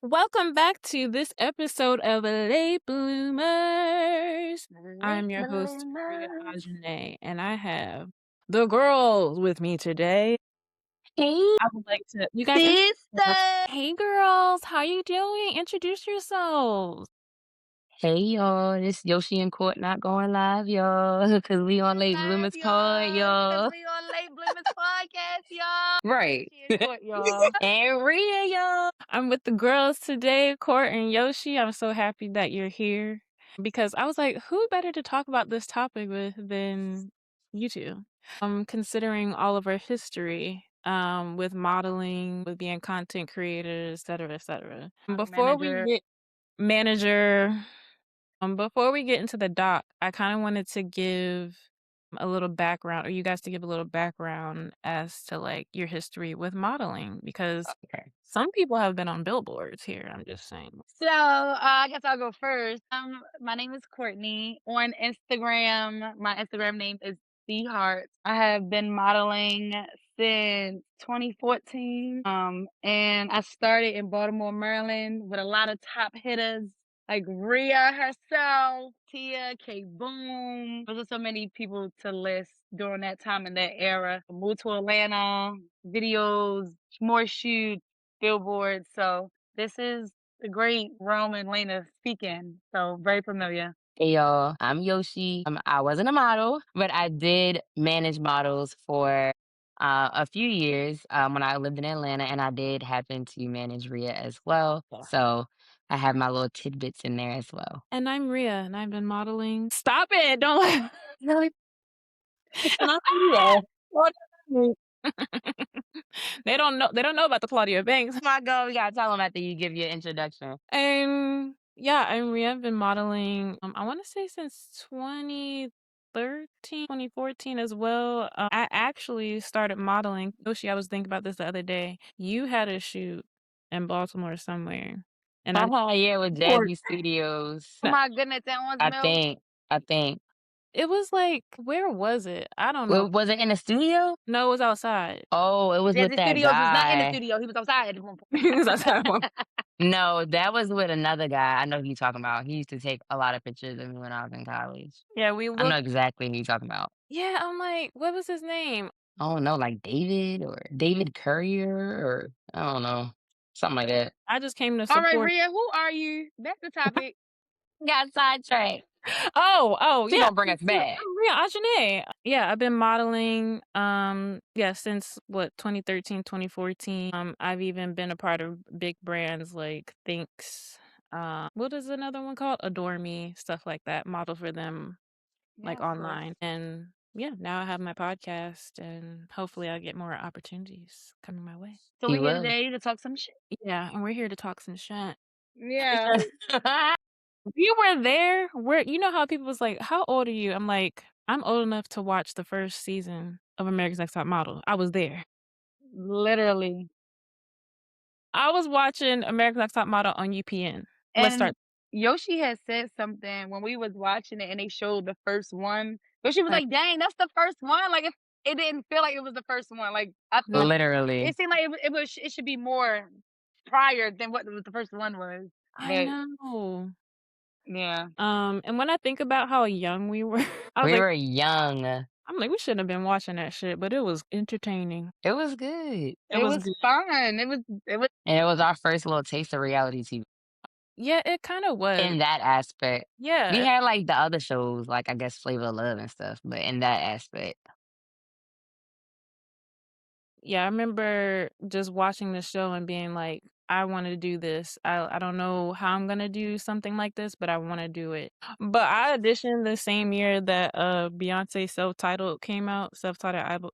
Welcome back to this episode of Late Bloomers. I'm your host, Rhea Ajane, and I have the girls with me today. Hey, I would like to, you guys, introduce yourselves. sister. Hey girls, how you doing? Introduce yourselves. Hey, y'all. This Yoshie and Courtney not going live, y'all, because we on Late Bloomers Pod, y'all. We on Late Bloomers podcast, y'all. Right. Yoshie and Court, y'all. And Rhea, y'all. I'm with the girls today, Court and Yoshi. I'm so happy that you're here because I was like, who better to talk about this topic with than you two? Considering all of our history with modeling, with being content creators, et cetera, et cetera. Before we Manager. get manager, before we get into the doc, I kind of wanted to give a little background, or you guys to give a little background as to like your history with modeling, because Okay. some people have been on billboards here. I'm just saying. So I guess I'll go first. My name is Courtney. On Instagram, my Instagram name is C Hearts. I have been modeling since 2014. And I started in Baltimore, Maryland, with a lot of top hitters like Rhea herself, Tia, K Boom. There's just so many people to list during that time in that era. Moved to Atlanta, videos, more shoots, billboards. So this is the great Roman Lena speaking. So very familiar. Hey, y'all. I'm Yoshi. I wasn't a model, but I did manage models for a few years when I lived in Atlanta, and I did happen to manage Rhea as well. Yeah. So I have my little tidbits in there as well. And I'm Rhea, and I've been modeling. Stop it! Don't laugh. Really? It's not Rhea. They don't know. They don't know about the Claudia Banks. My God, we gotta tell them after you give your introduction. And yeah, I'm Rhea. I've been modeling. I want to say since 2013, 2014 as well. I actually started modeling. Yoshi, I was thinking about this the other day. You had a shoot in Baltimore somewhere, and I Yeah, with Or- Jazzy Studios. Oh my goodness, that one's I milk. think. it was like, where was it? I don't know. Was it in the studio? No, it was outside. Oh, it was with Jazzy that Studios was not in the guy. studio. He was outside at one point. It was outside. No, that was with another guy. I know who you're talking about. He used to take a lot of pictures of me when I was in college. Yeah, we I looked. know exactly who you're talking about. Yeah, I'm like, what was his name? I don't know, like David or David Courier or I don't know. Something like that. I just came to All right, support. Rhea, who are you? Back to topic. Got sidetracked. Oh, She yeah. gonna bring us back. Yeah, Ajane. Yeah, I've been modeling since 2013, 2014. I've even been a part of big brands like Thinks. What is another one called? Adore Me, stuff like that. Model for them like Yes, sis. online. And yeah, now I have my podcast and hopefully I'll get more opportunities coming my way. So You we're here will. today to talk some shit. Yeah, and we're here to talk some shit. Yeah. You were there. Where you know how people was like, "How old are you?" I'm like, I'm old enough to watch the first season of America's Next Top Model. I was there. Literally. I was watching America's Next Top Model on UPN. Let's start. And Yoshi had said something when we was watching it and they showed the first one. Yoshi was like, dang, that's the first one. Like it didn't feel like it was the first one. Like I thought Literally. it seemed like it should be more prior than what the first one was. I But know. yeah. And when I think about how young we were, I was We like, were young. I'm like, we shouldn't have been watching that shit, but it was entertaining. It was good. It was good. fun. It was And it was our first little taste of reality TV Yeah, it kind of was. in that aspect. Yeah. We had like the other shows, like I guess Flavor of Love and stuff, but in that aspect. Yeah, I remember just watching the show and being like, I want to do this. I don't know how I'm gonna do something like this, but I want to do it. But I auditioned the same year that Beyonce self-titled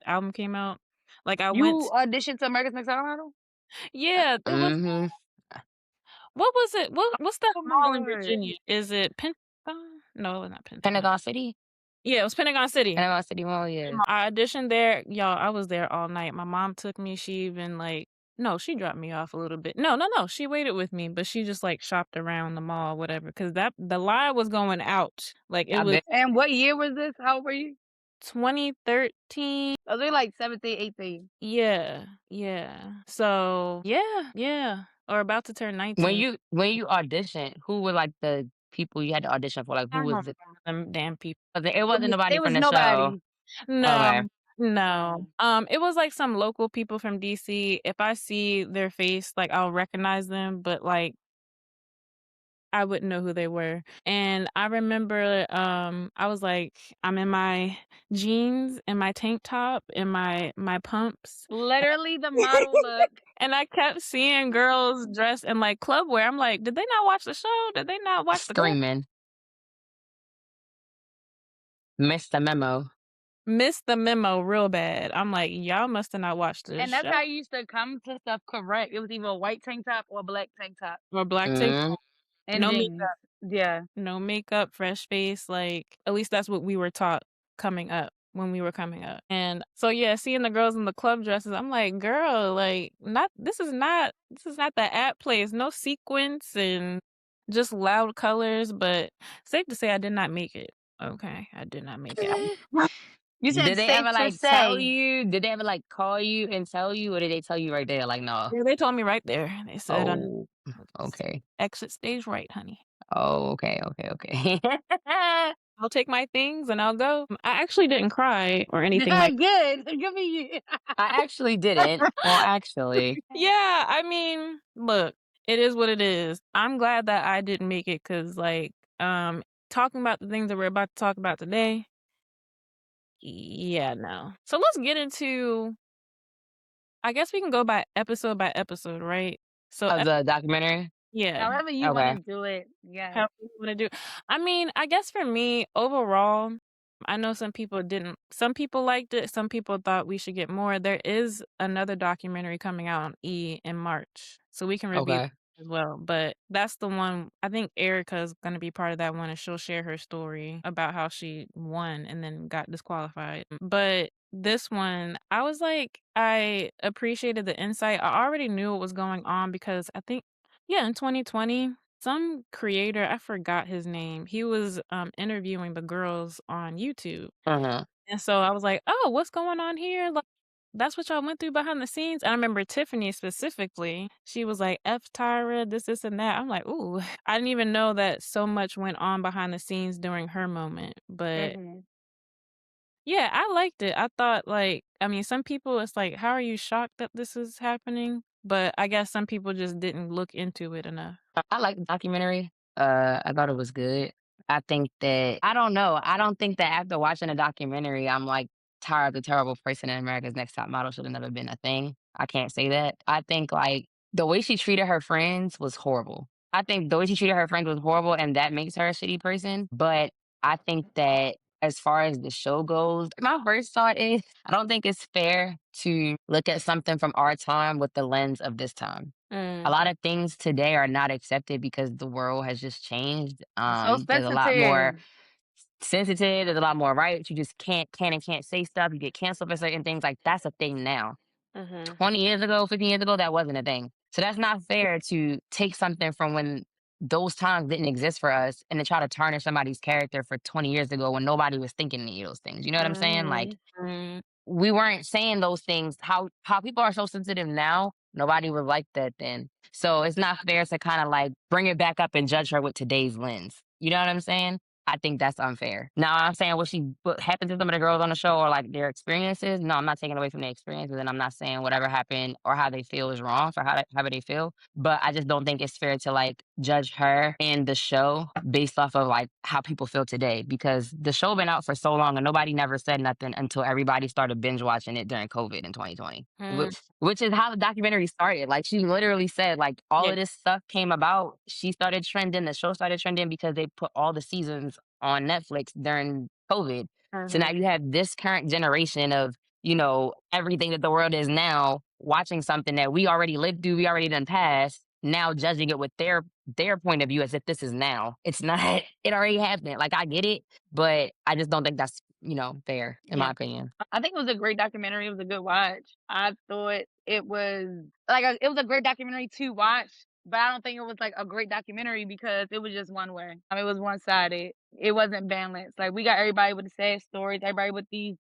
album came out. Like I went. you auditioned to America's Next Top Model? Yeah, it was. Mm-hmm. What was it? What's that Oh my mall in God. Virginia? Is it Pentagon? No, it was not Pentagon. Pentagon City? Yeah, it was Pentagon City. Pentagon City Mall, yeah. I auditioned there. Y'all, I was there all night. My mom took me. She even like, no, she dropped me off a little bit. No. She waited with me, but she just like shopped around the mall, whatever. Because the line was going out. Like it I was bet. And what year was this? How old were you? 2013. I was like 17, 18. Yeah. So yeah. or about to turn When 19. you auditioned, who were, like, the people you had to audition for? Like, I who don't was remember it? them damn people. It wasn't nobody It from was the show? nobody. No, Okay. no. Mm. It was, like, some local people from DC. If I see their face, like, I'll recognize them, but, like, I wouldn't know who they were. And I remember, I was like, I'm in my jeans and my tank top and my pumps. Literally the model look. And I kept seeing girls dressed in, like, club wear. I'm like, "Did they not watch the show? Did they not watch the clip?" Screaming. Missed the memo. Missed the memo real bad. I'm like, "Y'all must have not watched this And that's how show." you used to come to stuff correct. It was either a white tank top or a black tank top Or black tank Mm. top, and no jeans. makeup. Yeah. No makeup, fresh face, like, at least that's what we were taught coming up when we were coming up. And so, yeah, seeing the girls in the club dresses, I'm like, "Girl, like, not this is not the app place, no sequins and just loud colors," but safe to say I did not make it. Okay, I did not make it. You said Did they safe ever, to like, tell say. you? Did they ever, like, call you and tell you, or did they tell you right there, like, "No"? Yeah, they told me right there. They said, Oh, "S okay. exit stage right, honey. Oh, okay, okay, okay. I'll take my things and I'll go." I actually didn't cry or anything like. Good. Good for you. I actually didn't. Well, actually, Yeah, I mean, look, it is what it is. I'm glad that I didn't make it because, like, talking about the things that we're about to talk about today, yeah, no. So let's get into. I guess we can go by episode, right? So, of the documentary? yeah. However you want to Okay, do it. Yes. How you wanna do. I mean, I guess for me, overall, I know some people liked it, some people thought we should get more. There is another documentary coming out on E! In March, so we can review okay. that as well, but that's the one I think Erica's gonna be part of that one, and she'll share her story about how she won and then got disqualified. But this one, I was like I appreciated the insight. I already knew what was going on because I think yeah, in 2020 some creator, I forgot his name, he was, interviewing the girls on YouTube, Uh-huh. and so I was like, "Oh, what's going on here?" Like, "That's what y'all went through behind the scenes?" And I remember Tiffany specifically, she was like, "F Tyra, this, and that." I'm like, "Ooh." I didn't even know that so much went on behind the scenes during her moment, but Hmm. yeah, I liked it. I thought, like I mean, some people, it's like, "How are you shocked that this is happening?" But I guess some people just didn't look into it enough. I like the documentary. I thought it was good. I think that I don't know. I don't think that after watching a documentary, I'm like tired of the terrible person in America's Next Top Model should have never been a thing. I can't say that. I think like the way she treated her friends was horrible. I think the way she treated her friends was horrible, and that makes her a shitty person. But I think that as far as the show goes, my first thought is I don't think it's fair to look at something from our time with the lens of this time. A Mm, lot of things today are not accepted because the world has just changed. So There's a lot more sensitive. sensitive. There's a lot more rights. You just can't say stuff. You get canceled for certain things. Like that's a thing now. mhm, 20 years ago, 15 years ago, that wasn't a thing. So that's not fair to take something from when those times didn't exist for us and to try to tarnish somebody's character for 20 years ago when nobody was thinking any of those things. You know what I'm saying? Like mhm, mm, we weren't saying those things. How people are so sensitive now, nobody was like that then. So it's not fair to kind of like bring it back up and judge her with today's lens. You know what I'm saying? I think that's unfair. Now I'm saying what happened to some of the girls on the show or like their experiences. No, I'm not taking away from their experiences, and I'm not saying whatever happened or how they feel is wrong for however they feel. But I just don't think it's fair to like judge her and the show based off of like how people feel today because the show been out for so long and nobody never said nothing until everybody started binge watching it during COVID in 2020. mm, Which is how the documentary started. Like she literally said, like all yeah, of this stuff came about. She started trending, the show started trending because they put all the seasons on Netflix during COVID. So now mhm, you have this current generation of, everything that the world is now watching something that we already lived through, we already done passed, now judging it with their point of view as if this is now. It's not, it already happened. Like I get it, but I just don't think that's, fair in my yeah, opinion. I think it was a great documentary. It was a good watch. I thought it was it was a great documentary to watch, but I don't think it was like a great documentary because it was just one way. It was one sided. It wasn't balanced. Like we got everybody with the sad stories, everybody with these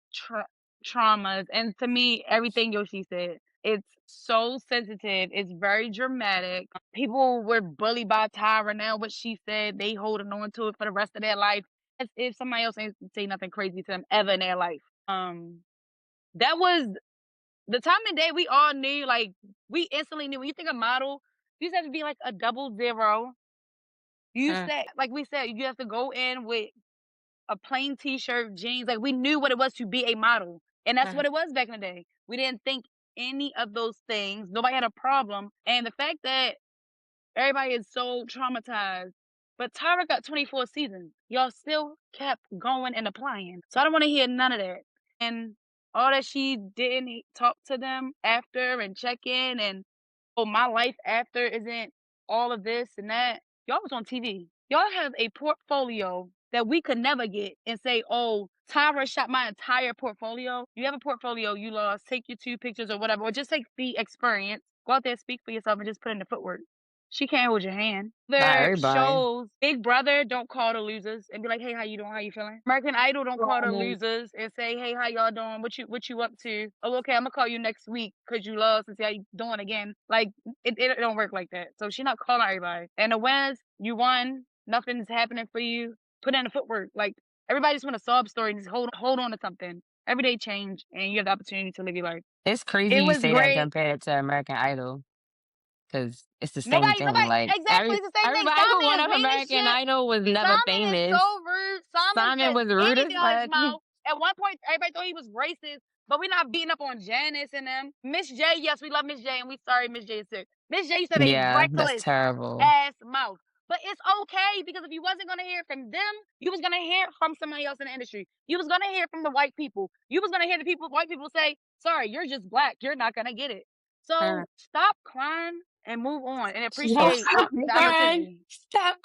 traumas, and to me, everything Yoshi said. It's so sensitive. It's very dramatic. People were bullied by Tyra. Now what she said, they holding on to it for the rest of their life, as if somebody else ain't say nothing crazy to them ever in their life. That was the time and day we all knew. Like we instantly knew when you think of model, you just have to be like a 00. You said, like we said, you have to go in with a plain t-shirt, jeans. Like we knew what it was to be a model. And that's what it was back in the day. We didn't think any of those things. Nobody had a problem. And the fact that everybody is so traumatized. But Tyra got 24 seasons. Y'all still kept going and applying. So I don't want to hear none of that. And all that she didn't talk to them after and check in and oh, my life after isn't all of this and that. Y'all was on TV. Y'all have a portfolio that we could never get and say, oh, Tyra shot my entire portfolio. You have a portfolio you lost, take your 2 pictures or whatever, or just take the experience. Go out there, speak for yourself, and just put in the footwork. She can't hold your hand. Not Other everybody. shows, Big Brother don't call the losers and be like, "Hey, how you doing? How you feeling?" American Idol don't call the losers and say, "Hey, how y'all doing? What you up to?" Oh, okay, I'm gonna call you next week because you lost and see how you doing again. Like it don't work like that. So she not calling everybody. And the winners, you won. Nothing's happening for you. Put in the footwork. Like everybody just want a sob story and just hold on to something. Every day change and you have the opportunity to live your life. It's crazy It you was say that great. compared to American Idol, because it's the same thing. Nobody Like exactly it's the same thing. everybody who Simon won is up mean as American shit. Idol was never Simon is so famous. rude. Simon Simon says was rude as anything out his fuck. mouth. At one point, everybody thought he was racist, but we're not beating up on Janice and them. Miss J, yes, we love Miss J, and we sorry Miss J is sick. Miss J used to have a Yeah, that's reckless terrible. ass mouth. But it's okay because if you wasn't gonna hear it from them, you was gonna hear it from somebody else in the industry. You was gonna hear it from the white people. You was gonna hear white people say, "Sorry, you're just black. You're not gonna get it." So stop crying and move on and appreciate Stop the crying. opportunity. Stop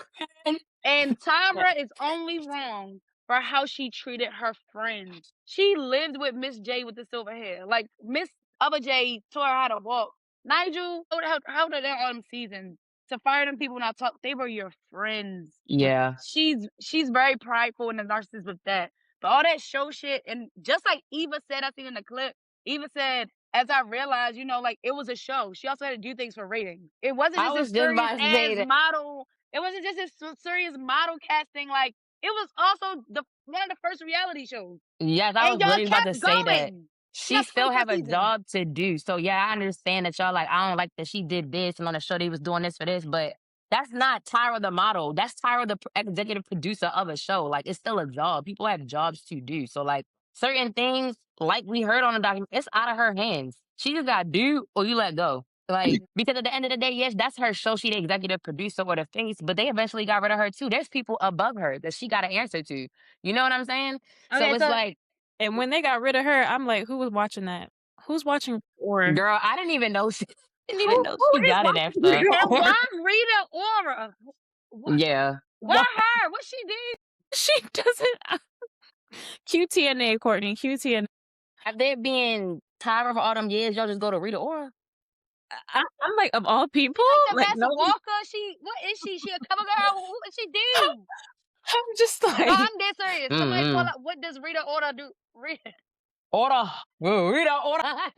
crying. And Tyra is only wrong for how she treated her friends. She lived with Miss J with the silver hair. Like Miss Other J taught her how to walk. Nigel held her down all them seasons. To fire them people not talk, they were your friends. Yeah. She's very prideful and a narcissist with that. But all that show shit, and just like Eva said, I seen in the clip, Eva said, as I realized, like it was a show. She also had to do things for ratings. It wasn't I just a was just serious about to as say that. model. It wasn't just a serious model casting. Like it was also the one of the first reality shows. Yes, I And was y'all literally about to kept say that. going. She She got still 24 have a seasons. job to do. So yeah, I understand that y'all like, I don't like that she did this and on the show they was doing this for this, but that's not Tyra the model. That's Tyra the executive producer of a show. Like it's still a job. People have jobs to do. So like certain things, like we heard on the document, it's out of her hands. She just got to do or you let go. Like because at the end of the day, yes, that's her show. She the executive producer or the face, but they eventually got rid of her too. There's people above her that she got to answer to. You know what I'm saying? So Okay, it's so like, And when they got rid of her, I'm like, who was watching that? Who's watching or girl, I didn't even know she didn't even know who she is got it watching after. and or why Rita Ora? Yeah. Why why her? What she did? she doesn't QTNA, Courtney, QTNA. After it being Tyra for all them years, y'all just go to Rita Ora. I'm like, of all people? Like the Like, Master no, Walker? What is she? She a cover girl? What did she do? I'm just No, like, I'm dead serious. Somebody pull Mm-mm. up. What does Rita Ora do? Rita. Order. Rita Ora.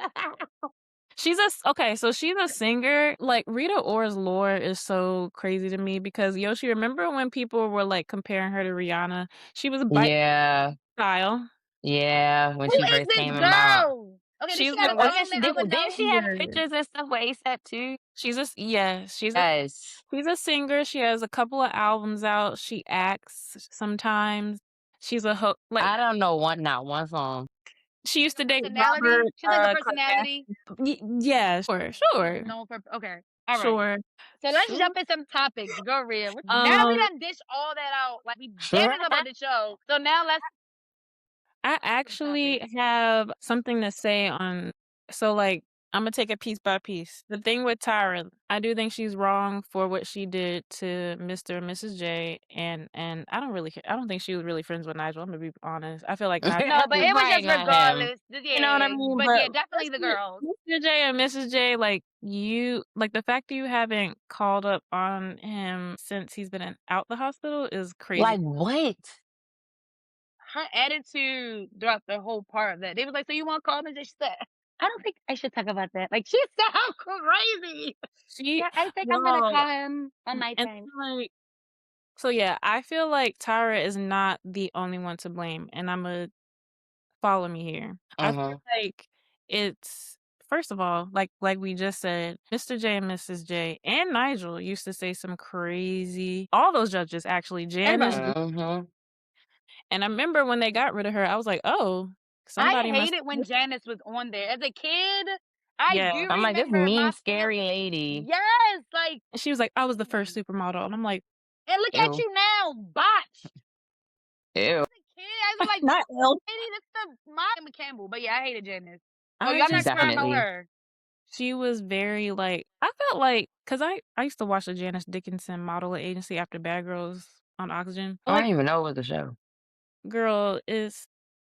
okay, so she's a singer. Like, Rita Ora's lore is so crazy to me because Yoshi, remember when people were like comparing her to Rihanna? She was a bike Yeah. style. Yeah. When Who she is first this came about. girl? Okay, did She's she got a Oh a yeah, song she that did. I would Didn't know? she have singer. pictures and stuff with ASAP too? Yeah, Yes. she's a singer. She has a couple of albums out. She acts sometimes. She's a like I don't know not one song. she used to date Personality? Robert She's like a personality. Kardashian. Yeah, She's known for okay. All right. sure, So let's sure. jump in some topics. Go real. Now that we Um, done dish all that out, like we damn it about the show. So now let's I some actually topics. have something to say on. So, like, I'm gonna take it piece by piece. The thing with Tyra, I do think she's wrong for what she did to Mr. and Mrs. J, and I don't really, I don't think she was really friends with Nigel. I'm gonna be honest. I feel like Nigel, No, but it was Probably just not him. regardless. you know what I Yeah, mean. but But yeah, definitely the girls. Mr. J and Mrs. J, like like the fact that you haven't called up on him since he's been out the hospital is crazy. Like what? Her attitude throughout the whole part of that. They was like, "So you want to call me?" She said. I don't think I should talk about that. Like, she sound crazy. She Yeah, I think I'm gonna well, call him on my and time. like so yeah, I feel like Tyra is not the only one to blame, and Imma follow me here. I feel Mhm. like it's first of all, like we just said, Mr. J and Mrs. J and Nigel used to say some crazy all those judges actually, Janice, Everybody. Mhm. and I remember when they got rid of her, I was like, "Oh, I somebody must hated when have" Janice was on there. As a kid, I Yeah, do I'm like, this remember mean, my scary lady. yes, like, and she was like, "I was the first supermodel," and I'm like, and look at Ew. you now, botch. Ew. As a kid, I was like, "Not ill." lady, this the my Emma Campbell. But yeah, I hated Janice. Oh, I y'all not just crying felt about Definitely. her. she was very, like I felt like, cause I used to watch the Janice Dickinson modeling agency after Bad Girls on Oxygen. I don't even know what the show. Girl, is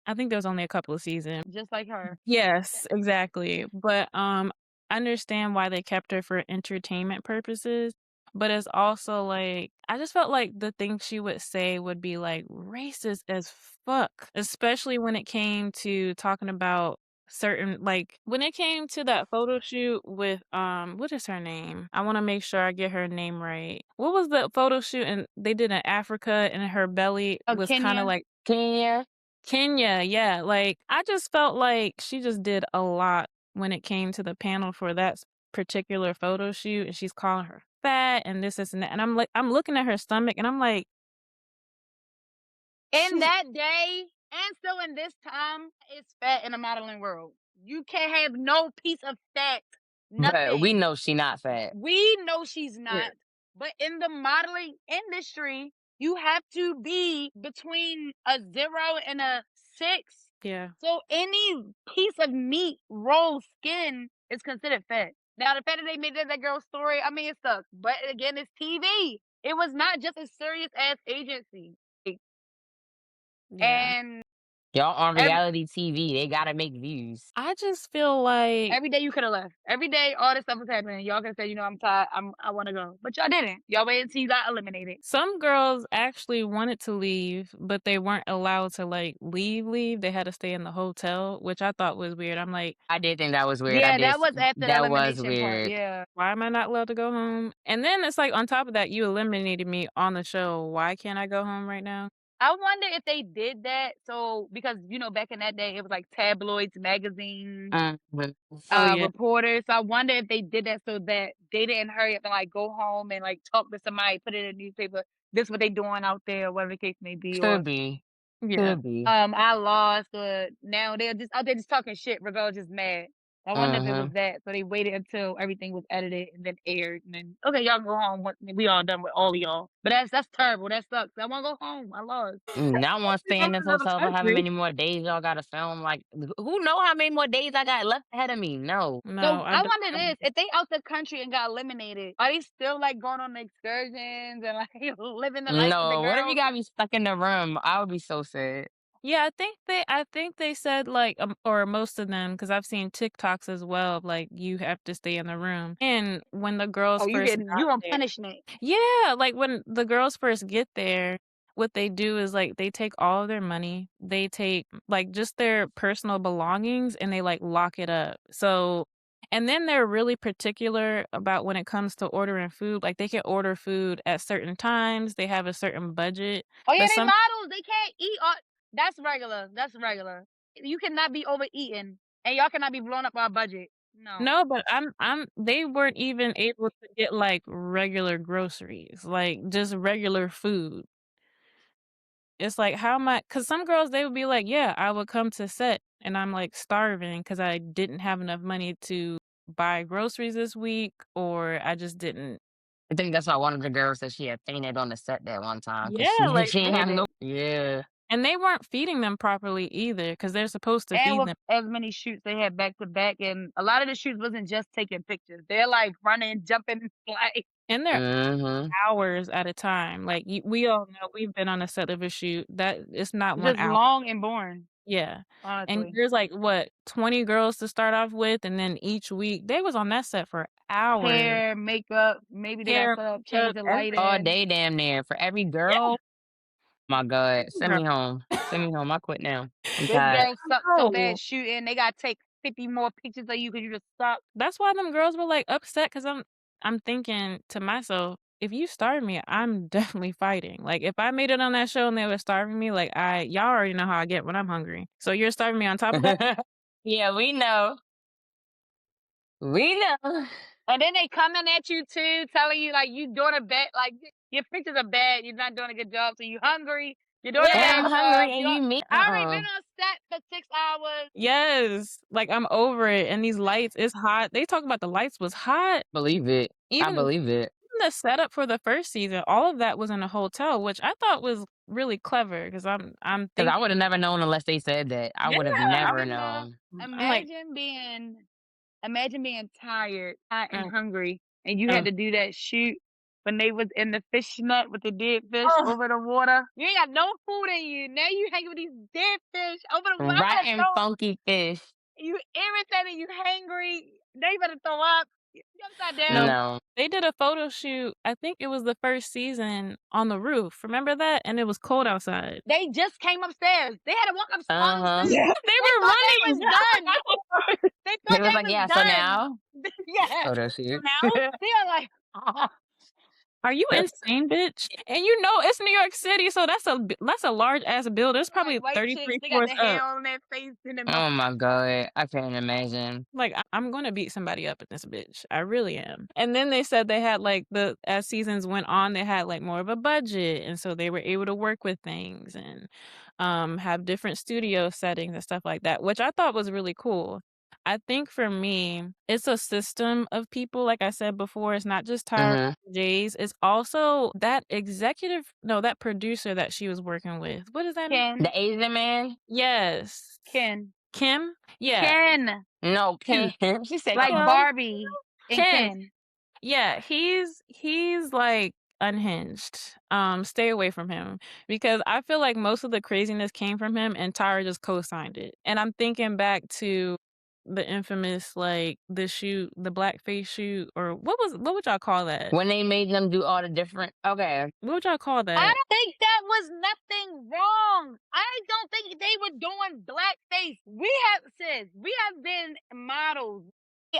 I think there was only a couple of seasons. Just like her. Yes, exactly, but, I understand why they kept her for entertainment purposes, but it's also, like I just felt like the things she would say would be, like, racist as fuck, especially when it came to talking about certain like, when it came to that photo shoot with, what is her name? I wanna make sure I get her name right. What was the photo shoot and they did in Africa and her belly Oh, was kinda Kenya. like Kenya. Kenya, yeah, like, I just felt like she just did a lot when it came to the panel for that particular photo shoot, and she's calling her fat and this, and that, and I'm like I'm looking at her stomach, and I'm like, In she's that day, and still in this time, it's fat in the modeling world. You can't have no piece of fat, But we nothing. know she not fat. We know she's yeah, not, but in the modeling industry, you have to be between a 0 and a 6. yeah, So any piece of meat, roll, skin is considered fat. Now, the fact that they made that girl's story, I mean, it sucks. But again, it's TV. It was not just a serious ass agency. yeah. And Y'all on every, reality TV. They gotta make views. I just feel like every day you could have left. Every day, all this stuff was happening. Y'all could have said, you know, I'm tired. I want to go. But y'all didn't. Y'all waited until you got eliminated. some girls actually wanted to leave, but they weren't allowed to, like, leave, they had to stay in the hotel, which I thought was weird. I'm like, I did think that was weird. I Yeah, did. that was after the That was elimination part. weird. Yeah. "Why am I not allowed to go home?" And then it's like, on top of that, you eliminated me on the show, why can't I go home right now? I wonder if they did that so because you know back in that day it was like tabloids, magazines, Mhm. Oh, yeah. reporters. So I wonder if they did that so that they didn't hurry up and like go home and like talk to somebody, put it in the newspaper. This what they doing out there, whatever the case may be, or Could be. Yeah. Could be. I lost, or now they're just out there just talking shit, regardless, just mad. I wonder if it was Mhm. that. So they waited until everything was edited and then aired, and then okay, y'all can go home. We all done with all of y'all. But that's terrible. That sucks. I want to go home. I lost. Not want to We stay from in this another hotel for how country. many more days y'all gotta film. Like, who know how many more days I got left ahead of me? No. No, So I I don't wonder have this: if they out the country and got eliminated, are they still like going on excursions and like living the life with the No. What if you girls? got me stuck in the room? I would be so sad. Yeah, I think they said, like, or most of them, because 'cause I've seen TikToks as well, of, like, you have to stay in the room, and when the girls Oh, first got you on there punishment. yeah, like, when the girls first get there, what they do is, like, they take all of their money, they take, like, just their personal belongings, and they, like, lock it up, so and then they're really particular about when it comes to ordering food, like, they can order food at certain times, they have a certain budget, Oh yeah, but they some models. They can't eat. That's regular. That's regular. You cannot be overeating, and y'all cannot be blowing up our budget. No. No, but I'm they weren't even able to get, like, regular groceries, like, just regular food. It's like, how am I? Cause some girls, they would be like, "Yeah, I would come to set, and I'm, like, starving because I didn't have enough money to buy groceries this week, or I just didn't." I think that's why one of the girls said she had fainted on the set that one time because Yeah, she like, she didn't they have no. Yeah. and they weren't feeding them properly either, because 'cause they're supposed to And feed with them, as many shoots they had back to back, and a lot of the shoots wasn't just taking pictures. They're like running, jumping, like and they're Mhm. hours at a time, like, you we all know we've been on a set of a shoot that it's not 1 just hour. long and boring. Yeah, and Honestly, there's, like, what, 20 girls to start off with, and then each week they was on that set for hours. hair, makeup, maybe they got Hair, set up, change makeup, the All everything. lighting. day damn near for every Yeah, girl. My God, every send girl, me home. Send me home. I quit now. I'm This tired. girl sucked so bad no. shooting, they got to take 50 more pictures of you because you just suck. That's why them girls were, like, upset because 'cause I'm thinking to myself, "If you starve me, I'm definitely fighting." Like, if I made it on that show and they were starving me, like, y'all already know how I get when I'm hungry. So you're starving me on top of that? Yeah, we know. We know. And then they coming at you too, telling you like you doing a bad, like your pictures are bad, you're not doing a good job, so you hungry, you're doing a And bad I'm Yeah. job. hungry and you mean I already been on set for 6 hours. Yes. Like, I'm over it, and these lights, it's hot. They talk about the lights was hot. Believe it. I Even believe it. the setup for the first season, all of that was in a hotel, which I thought was really clever because I'm 'Cause I thinking would have never known unless they said that. I yeah, would have I never Remember, known. I'm like, imagine being tired, hot and mm, hungry, and you had mm. to do that shoot when they was in the fish net with the dead fish Oh, over the water. You ain't got no food in you. Now you hanging with these dead fish over the water. I'm gonna Rotten throw funky fish. you irritated, you hangry. Now you better throw up. You upside no, down. No. they did a photo shoot, I think it was the first season on the roof. Remember that? And it was cold outside. They just came upstairs. They had to walk up all the Uh-huh. stairs. Yeah. They They were thought they was running. done. They thought They was they like, was yeah, so done. now Yeah. photo So shoot. now, They are like, are you insane, bitch? And you know it's New York City, so that's a large ass building. It's like probably white chicks. 33 They got floors the up. hair on their face and their mouth. Oh my God. I can't imagine. Like, I'm gonna beat somebody up in this bitch. I really am. And then they said they had like as seasons went on, they had like more of a budget, and so they were able to work with things and have different studio settings and stuff like that, which I thought was really cool. I think for me, it's a system of people. Like I said before, it's not just Tyra Hmm. J's. It's also that no, that producer that she was working with. What is that name? The Ken, Asian man? Yes, Ken, Kim. Yeah, Ken, No, Kim. Ken. She said like Ken. Kim. Barbie and Ken. Ken. Yeah, he's like unhinged. Stay away from him because I feel like most of the craziness came from him and Tyra just co-signed it. And I'm thinking back to the infamous like the shoot, the blackface shoot, or what would y'all call that? When they made them do all the different, okay. What would y'all call I that? don't think that was nothing wrong. I don't think they were doing blackface. We have been models.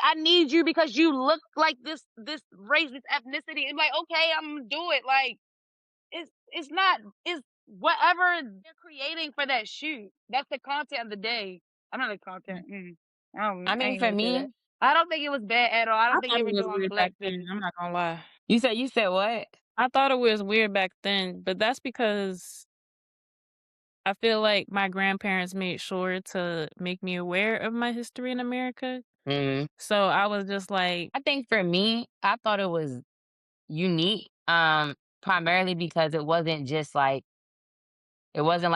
I need you because you look like this race, this ethnicity. It's like, okay, I'm gonna do it. Like it's not it's whatever they're creating for that shoot. That's the content of the day. I'm not the content. I I mean, ain't for gonna say that. me, I don't think it was bad at all. I I don't think thought they it were was doing weird back then. blackface. I'm not gonna lie. you said what? I thought it was weird back then, but that's because I feel like my grandparents made sure to make me aware of my history in America. Mm. So I was just like, I think for me, I thought it was unique, primarily because it wasn't like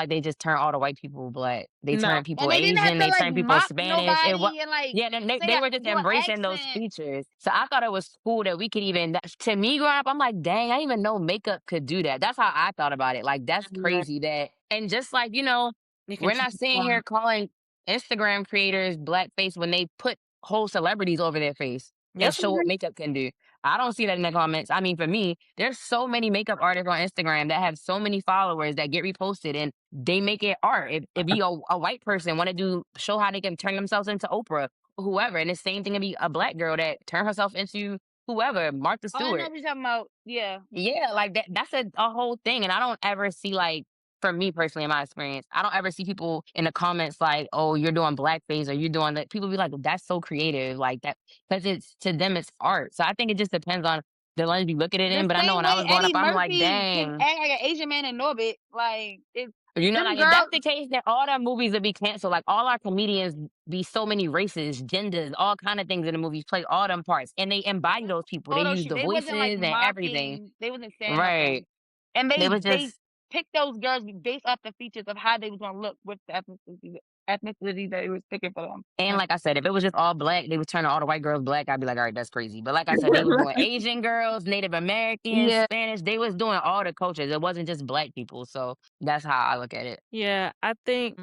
they just turned all the white people black. They no. turned And people they didn't have Asian, to they like turned people mock Spanish. nobody and like Yeah, they say were just do an embracing those accent. features. So I thought it was cool that we could even to me growing up, I'm like, dang, I didn't even know makeup could do that. That's how I thought about it. Like that's Yeah, crazy that and just like, you can we're not sitting transform. here calling Instagram creators blackface when they put whole celebrities over their face and Yes, we show what do. makeup can do. I don't see that in the comments. I mean, for me, there's so many makeup artists on Instagram that have so many followers that get reposted and they make it art. If you a white person want to do show how they can turn themselves into Oprah, whoever, and the same thing to be a black girl that turn herself into whoever, Martha Oh, I know Stewart. what you're talking about. Yeah. Yeah, like that's a whole thing. And I don't ever see like for me personally in my experience, I don't ever see people in the comments like, oh, you're doing blackface or you're doing that. People be like, that's so creative. Like that because it's to them it's art. So I think it just depends on the lens you look at it The in. But I know same when I way was growing up, Eddie I'm like, Murphy can dang. act like an Asian man in Norbit. Like it's them Like if that's girls. the case, then all our movies would be canceled. Like all our comedians be so many races, genders, all kind of things in the movies, play all them parts. And they embody those people. They Photo use shoot. the They wasn't like voices and everything. mocking. They wasn't saying Right. nothing. And They was they just picked those girls based off the features of how they was gonna look with the ethnicity that it was picking for them. and like I said, if it was just all black, they was turning all the white girls black. I'd be like, all right, that's crazy. But like I said, they was doing Asian girls, Native Americans, Yeah. Spanish. They was doing all the cultures. It wasn't just black people. So that's how I look at it. Yeah, I think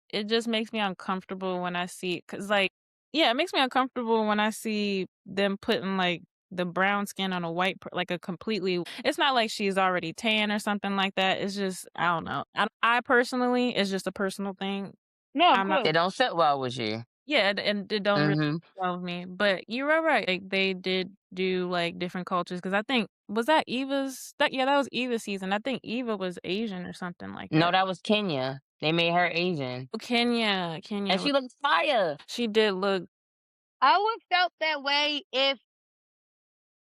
it just makes me uncomfortable when I see cuz like yeah, it makes me uncomfortable when I see them putting like the brown skin on a like a completely it's not like she's already tan or something like that. It's just I don't know. I personally it's just a personal thing. No, of I'm not It course. don't sit well with you. Yeah, and it don't really Mhm. involve me, but you are right, like, they did do, like, different cultures because I think was that Eva's that yeah, that was Eva's season, I think Eva was Asian or something like No, that. that was Kenya. They made her Asian, Oh, Kenya, and Kenya she looked fire. she did look I would felt that way if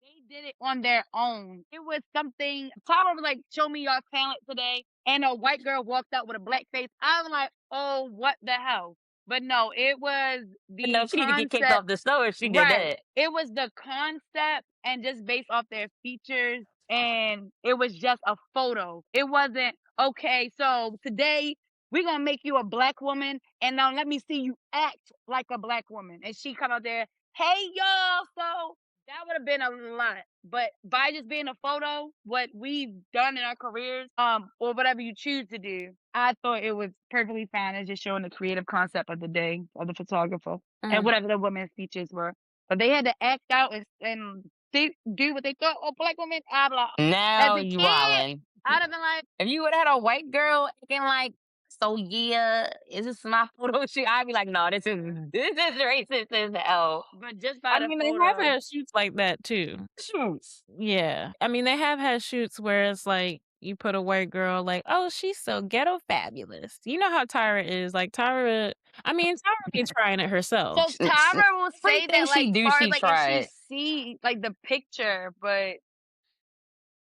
they did it on their own. It was something Tyra was like, "Show me your talent today," and a white girl walked out with a black face. I'm like, "Oh, what the hell?" But no, it was I know the she need to get kicked concept. off the show if she did Right. that. It was the concept and just based off their features, and it was just a photo. It wasn't, "Okay, so today we're gonna make you a black woman, and now let me see you act like a black woman." And she come out there, "Hey, y'all." So that would have been a lot. But by just being a photo, what we've done in our careers, or whatever you choose to do, I thought it was perfectly fine. It's just showing the creative concept of the day of the photographer and mm, whatever the women's features were. But they had to act out and do what they thought. Oh, black women, I blah. As Now a you kid, wildin'. I'd have been like, If you would have had a white girl acting like, "So yeah, is this my photo shoot?" I'd be like, "No, this is racist as hell." but just by I the mean, they have photo. had shoots like that too. Shoots. Yeah. I mean, they have had shoots where it's like you put a white girl like, "Oh, she's so ghetto fabulous." You know how Tyra is, like, Tyra I mean, Tyra be trying it herself. So Tyra will say Everything that, she like, do, far as she like if she tried. see like the picture, but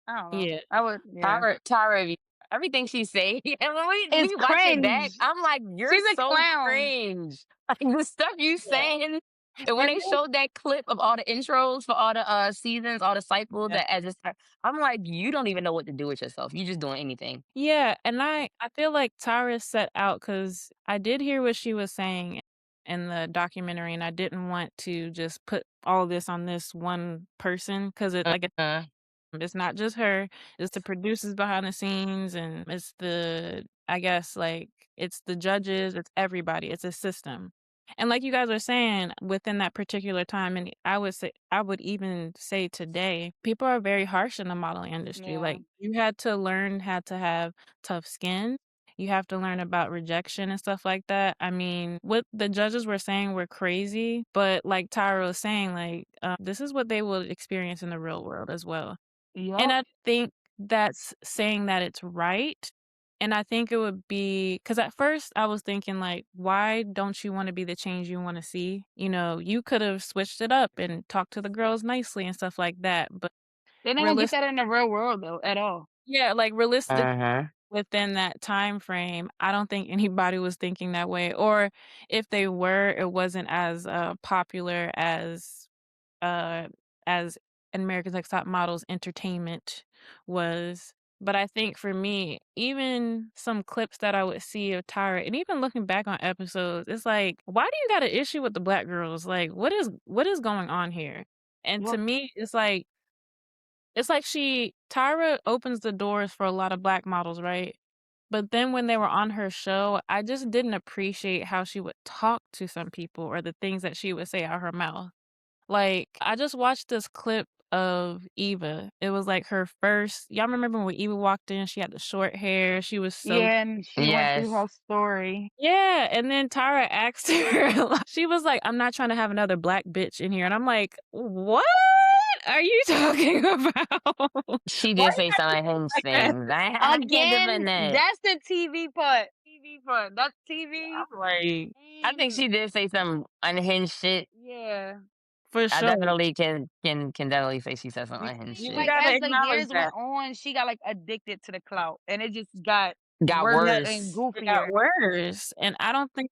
I don't know. Yeah. I would, yeah. Tyra, everything she say, and when It's we watch it back, cringe. I'm like, "You're She's a so clown. cringe." Like, the stuff you Yeah. saying, and when And they then showed that clip of all the intros for all the, seasons, all the cycles yeah. that as it's I'm like, "You don't even know what to do with yourself. You just doing anything." Yeah, and I feel like Tyra set out because I did hear what she was saying in the documentary, and I didn't want to just put all this on this one person because it like Uh, it's not just her, it's the producers behind the scenes and it's the I guess, like, it's the judges, it's everybody, it's a system. And like you guys were saying, within that particular time, and I would even say today, people are very harsh in the modeling industry. Yeah. Like, you had to learn how to have tough skin. You have to learn about rejection and stuff like that. I mean, what the judges were saying were crazy, but like Tyra was saying, like, this is what they will experience in the real world as well. And Yup. I think that's saying that it's right, and I think it would be because at first I was thinking like, "Why don't you wanna be the change you wanna see?" You know, you could've switched it up and talked to the girls nicely and stuff like that, but They're not gonna get realis that in the real world though, at all. yeah, like, realistic uh-huh. within that time frame, I don't think anybody was thinking that way, or if they were, it wasn't as, popular uh, as America's Next Top Model's entertainment was. But I think for me, even some clips that I would see of Tyra, and even looking back on episodes, it's like, why do you got an issue with the black girls? Like, what is going on here? And to Yup. me, it's like she Tyra opens the doors for a lot of black models, right? But then when they were on her show, I just didn't appreciate how she would talk to some people or the things that she would say out her mouth. Like, I just watched this clip of Eva. It was, like, her first y'all remember when Eva walked in, she had the short hair, she was so Yeah, and she went through Yes. her story. yeah, and then Tara asked her, she was like, "I'm not trying to have another black bitch in here," and I'm like, "What are you talking about? She Why did you say gotta some do unhinged like that?" things. I can't defend Again, that. that's the TV part. TV part. That's TV. I'm like, I think And she did say some unhinged shit. yeah. for I sure. definitely can definitely say she said some You unhinged you shit. Like, gotta as the acknowledge years that. went on, she got, like, addicted to the clout, and it just got Got worse and worse. It got goofier. worse, and I don't think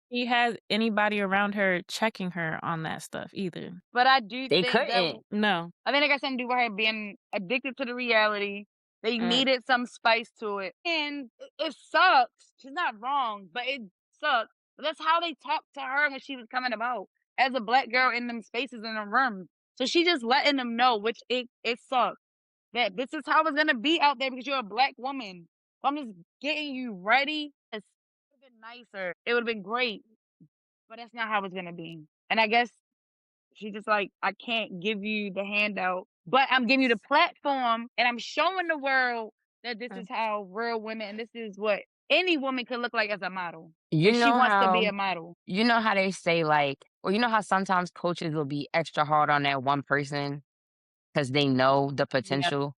he has anybody around her checking her on that stuff either. But I do They think that couldn't. No. I think it got something to do with her being addicted to the reality. They Mm, needed some spice to it. And it sucks. She's not wrong, but it sucks. But that's how they talked to her when she was coming about as a black girl in them spaces in the room. So she just letting them know, which it sucks. That this is how it's gonna be out there because you're a black woman. So I'm just getting you ready. It would have been nicer. It would have been great. But that's not how it's gonna be. And I guess she just like, I can't give you the handout, but I'm giving you the platform and I'm showing the world that this mm, is how real women and this is what any woman could look like as a model You if she know wants to be how a model. you know how they say, like, or you know how sometimes coaches will be extra hard on that one person because they know the Yeah, potential?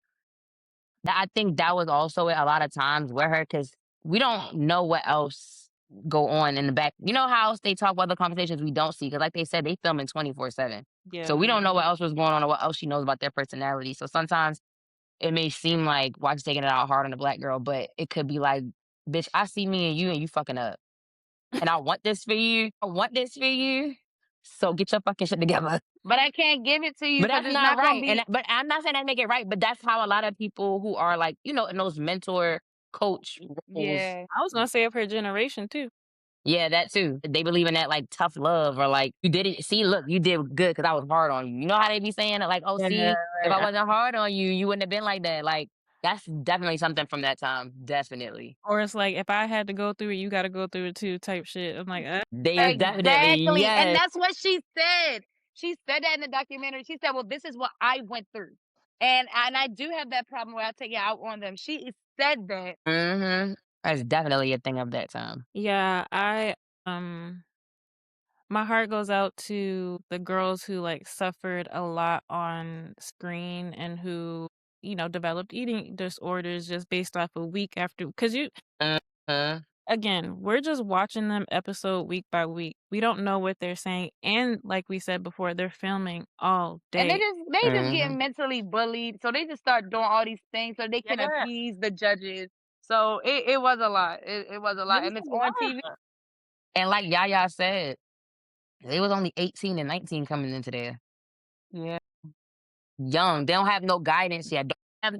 That I think that was also it a lot of times with her, because we don't know what else go on in the back. You know how they talk about the conversations we don't see, because like they said, they filming 24/7. So we Yeah. don't know what else was going on or what else she knows about their personality. So sometimes it may seem like, why she's taking it out hard on the black girl, but it could be like, bitch, I see me and you fucking up. And I want this for you. I want this for you. So get your fucking shit together. but I can't give it to you But because that's it's not not gonna right. be. But I'm not saying that make it right, but that's how a lot of people who are like, in those mentor coach roles. Yeah, I was gonna say of her generation too. Yeah, that too. They believe in that like tough love, or like, you did it. See, look, you did good because I was hard on you. You know how they be saying it, like, oh, Yeah, see, if I right. wasn't hard on you, you wouldn't have been like that. Like, that's definitely something from that time. Definitely. Or it's like, if I had to go through it, you gotta go through it too type shit. I'm like, They definitely, exactly. And yes. that's what she said. She said that in the documentary. She said, "Well, this is what I went through." And I do have that problem where I take it out on them. She said that. Hmm. That's definitely a thing of that time. yeah, um my heart goes out to the girls who, like, suffered a lot on screen and who, developed eating disorders just based off a week after, because Hmm. again, we're just watching them episode week by week. We don't know what they're saying, and like we said before, they're filming all And day. they just Hmm. getting mentally bullied. So they just start doing all these things so they can Yeah, appease the judges. So it was a lot. It was a it lot. was And it's a on TV. lot. And like Yaya said, they was only 18 and 19 coming into there. Yeah. Young. They don't have no guidance yet.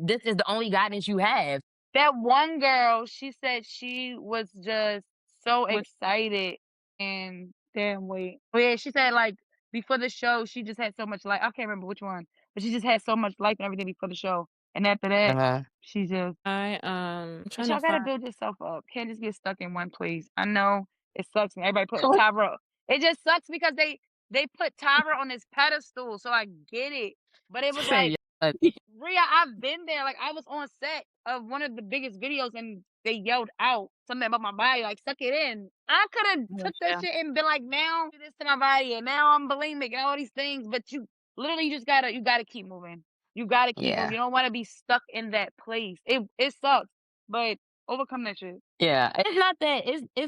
This is the only guidance you have. That one girl, she said she was just so What excited and damn wait. Oh yeah, she said like before the show, she just had so much life. I can't remember which one, but she just had so much life and everything before the show. And after that, Uh-huh. she just trying but to y'all gotta find. build yourself up. Can't just get stuck in one place. I know it sucks when everybody put Tyra. It just sucks because they put Tyra on this pedestal, so I get it. But it was Say like yeah. Rhea, I've been there. Like I was on set of one of the biggest videos and they yelled out something about my body, like suck it in. I could have took that Yeah. shit and been like, now do this to my body and now I'm bulimic and all these things. But you literally just gotta keep moving. You gotta keep moving. Yeah. You don't wanna be stuck in that place. It sucks, but overcome that shit. Yeah. It's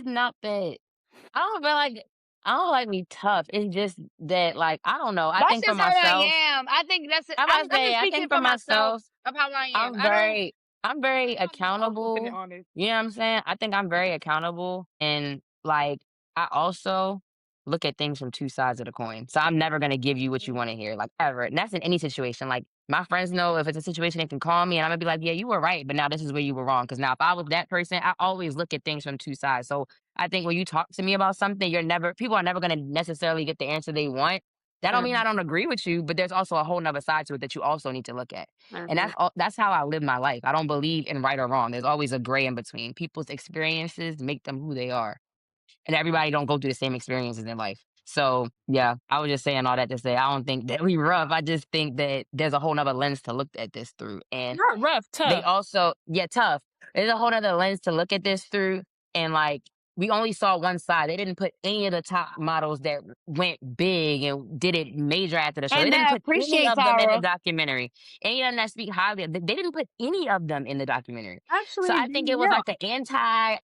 not that I don't feel like I don't like me tough. It's just that, like, I don't know. I That's think for just how I myself, am. I think that's it. I I'm must I'm say, just I speaking think for for myself myself, of how I am. I'm very I'm very I'm just open and accountable. honest. You know what I'm saying? I think I'm very accountable, and like, I also look at things from two sides of the coin. So I'm never gonna give you what you want to hear, like, ever. And that's in any situation. Like, my friends know if it's a situation they can call me and I'm gonna be like, yeah, you were right, but now this is where you were wrong. Cause now if I was that person, I always look at things from two sides. So I think when you talk to me about something, people are never gonna necessarily get the answer they want. That don't mean I don't agree with you, but there's also a whole nother side to it that you also need to look at. And Mhm. that's how I live my life. I don't believe in right or wrong. There's always a gray in between. People's experiences make them who they are. And everybody don't go through the same experiences in life. So yeah, I was just saying all that to say I don't think that we rough. I just think that there's a whole nother lens to look at this through. And Not rough, they tough. also, yeah, tough. There's a whole nother lens to look at this through. And like, we only saw one side. They didn't put any of the top models that went big and did it major after the show. They And didn't I put any appreciate of them in the Tyra. documentary. Any of them that speak highly of, they didn't put any of them in the documentary. So Actually, I think it was yeah. like an anti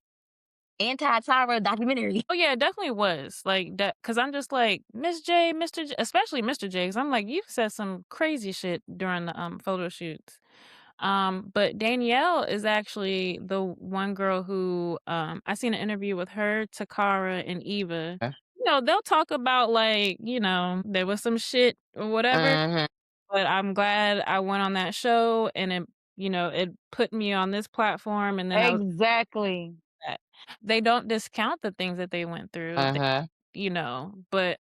Tyra documentary. Oh, yeah, it definitely was, like, that, because 'cause I'm just like, "Miss J, Mr. J," especially Mr. J, 'cause I'm like, "You said some crazy shit during the, photo shoots." But Danielle is actually the one girl who, I seen an interview with her, Takara, and Eva. They'll talk about, like, there was some shit or whatever, Hmm. but I'm glad I went on that show, and it put me on this platform, and then I was Exactly. that. They don't discount the things that they went through, Uh-huh. but,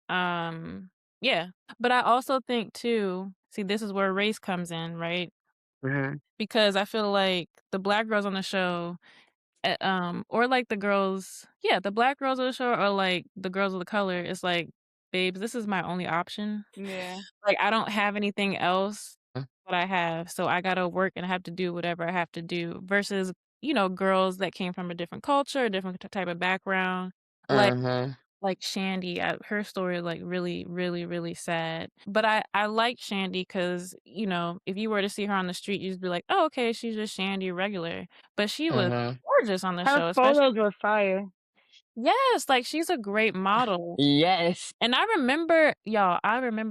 yeah. But I also think too, see, this is where race comes in, right? Hmm. Because I feel like the black girls on the show, or like the black girls on the show, or like the girls of the color, it's like, babes, this is my only option. Yeah. Like, I don't have anything else what I have, so I gotta work and I have to do whatever I have to do versus, girls that came from a different culture, a different type of background. Like Mhm. like Shandy, her story is, like, really, really, really sad. But I like Shandy because if you were to see her on the street, you'd be like, "Oh, okay, she's just Shandy, regular." But she was Mhm. gorgeous on the Her show, especially. photos were fire. Yes, like, she's a great model. Yes. And I remember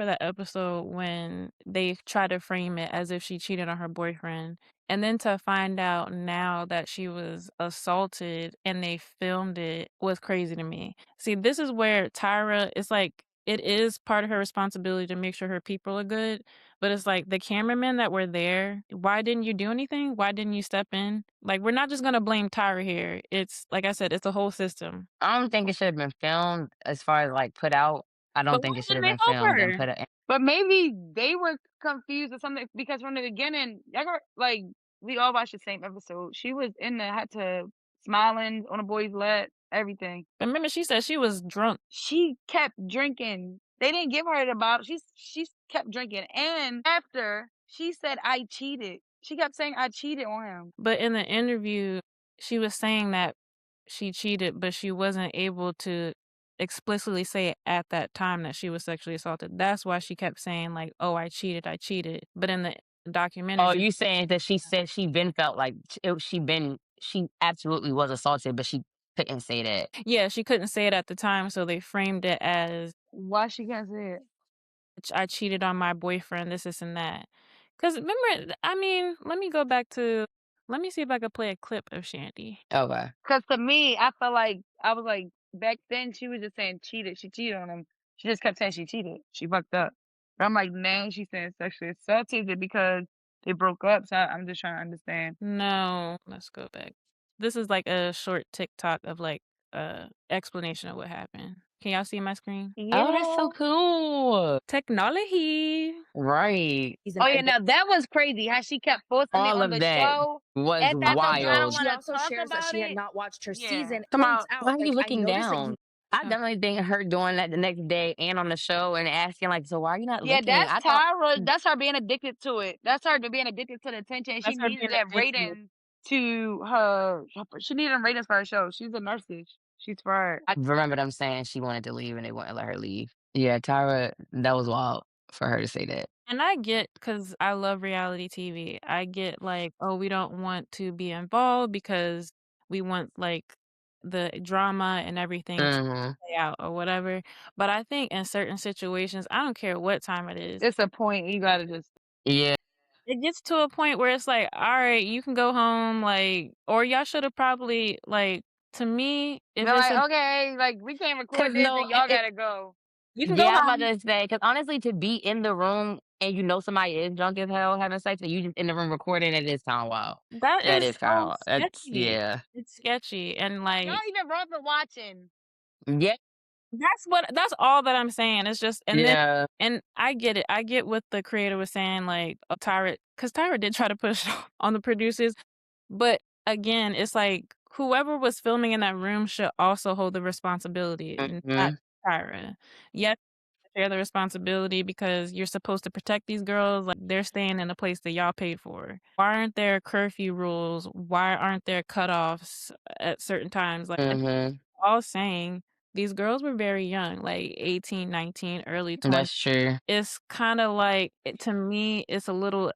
that episode when they tried to frame it as if she cheated on her boyfriend, and then to find out now that she was assaulted and they filmed it was crazy to me. See, this is where Tyra it's like it is part of her responsibility to make sure her people are good, but it's like the cameramen that were there, why didn't you do anything? Why didn't you step in? Like, we're not just gonna blame Tyra here. It's like I said, it's a whole system. I don't think it should have been filmed as far as, like, put out. I But don't why think it should didn't have they been help filmed and her? put it. But maybe they were confused or something because from the beginning, y'all got like we all watched the same episode. She was in the hot tub, smiling on a boy's lap, everything. Remember she said she was drunk. She kept drinking. They didn't give her the bottle. She kept drinking, and after she said, "I cheated." She kept saying, "I cheated on him." But in the interview, she was saying that she cheated, but she wasn't able to explicitly say it at that time that she was sexually assaulted. That's why she kept saying like, "Oh, I cheated, I cheated." But in the documentary, Oh, she's you saying that she said she been felt like she absolutely was assaulted, but she couldn't say that. yeah, she couldn't say it at the time, so they framed it as Why she can't say it? I cheated on my boyfriend, this, and that. Because remember, I mean, let me see if I could play a clip of Shandy. Okay. Because to me, I felt like I was like back then she was just saying cheated. She cheated on him. She just kept saying she cheated. She fucked up. But I'm like now she's saying sexually assaulted it because they broke up. So I'm just trying to understand. No, let's go back. This is like a short TikTok of like explanation of what happened. Can y'all see my screen? Oh, that's so Yeah. cool. Technology. Right. Oh yeah, now that was crazy how she kept forcing it All on of the that show. was At that time, I don't wild. want to talk about it. Yeah. Come on, why are you looking down? I definitely think her doing that the next day and on the show and asking like, "So why are you not Yeah, looking?" that's I thought Tyra. That's her being addicted to it. That's her being addicted to the attention. She That's her needed being that addicted. ratings to she needed them ratings for her show. She's a narcissist. She's fried. I remember them saying she wanted to leave and they wouldn't let her leave. Yeah, Tyra, that was wild for her to say that. And I get because I love reality TV. I get like, oh, we don't want to be involved because we want like the drama and everything to Mhm. play out or whatever. But I think in certain situations, I don't care what time it is. It's a point you gotta just Yeah. It gets to a point where it's like, all right, you can go home, like, or y'all should have probably like. To me, if they're it's like, a, okay, like we can't 'Cause record this no, and y'all gotta go. you can go yeah, I'm about home. to say, because honestly, to be in the room and you know somebody is drunk as hell having sex and you just in the room recording, it is kinda wild. That That is is kinda so wild. That's sketchy. yeah. It's sketchy, and Y'all like even wrong for watching. Yeah, that's all that I'm saying. It's just yeah. and I get it. I get what the creator was saying, like, Tyra, because Tyra did try to push on the producers, but again, it's like whoever was filming in that room should also hold the responsibility, not Mhm. Tyra. Yes, share the responsibility because you're supposed to protect these girls, like, they're staying in a place that y'all paid for. Why aren't there curfew rules? Why aren't there cutoffs at certain times? Like, Mhm. all saying these girls were very young, like 18, 19, early 20s. That's true. It's kinda like to me, it's a little,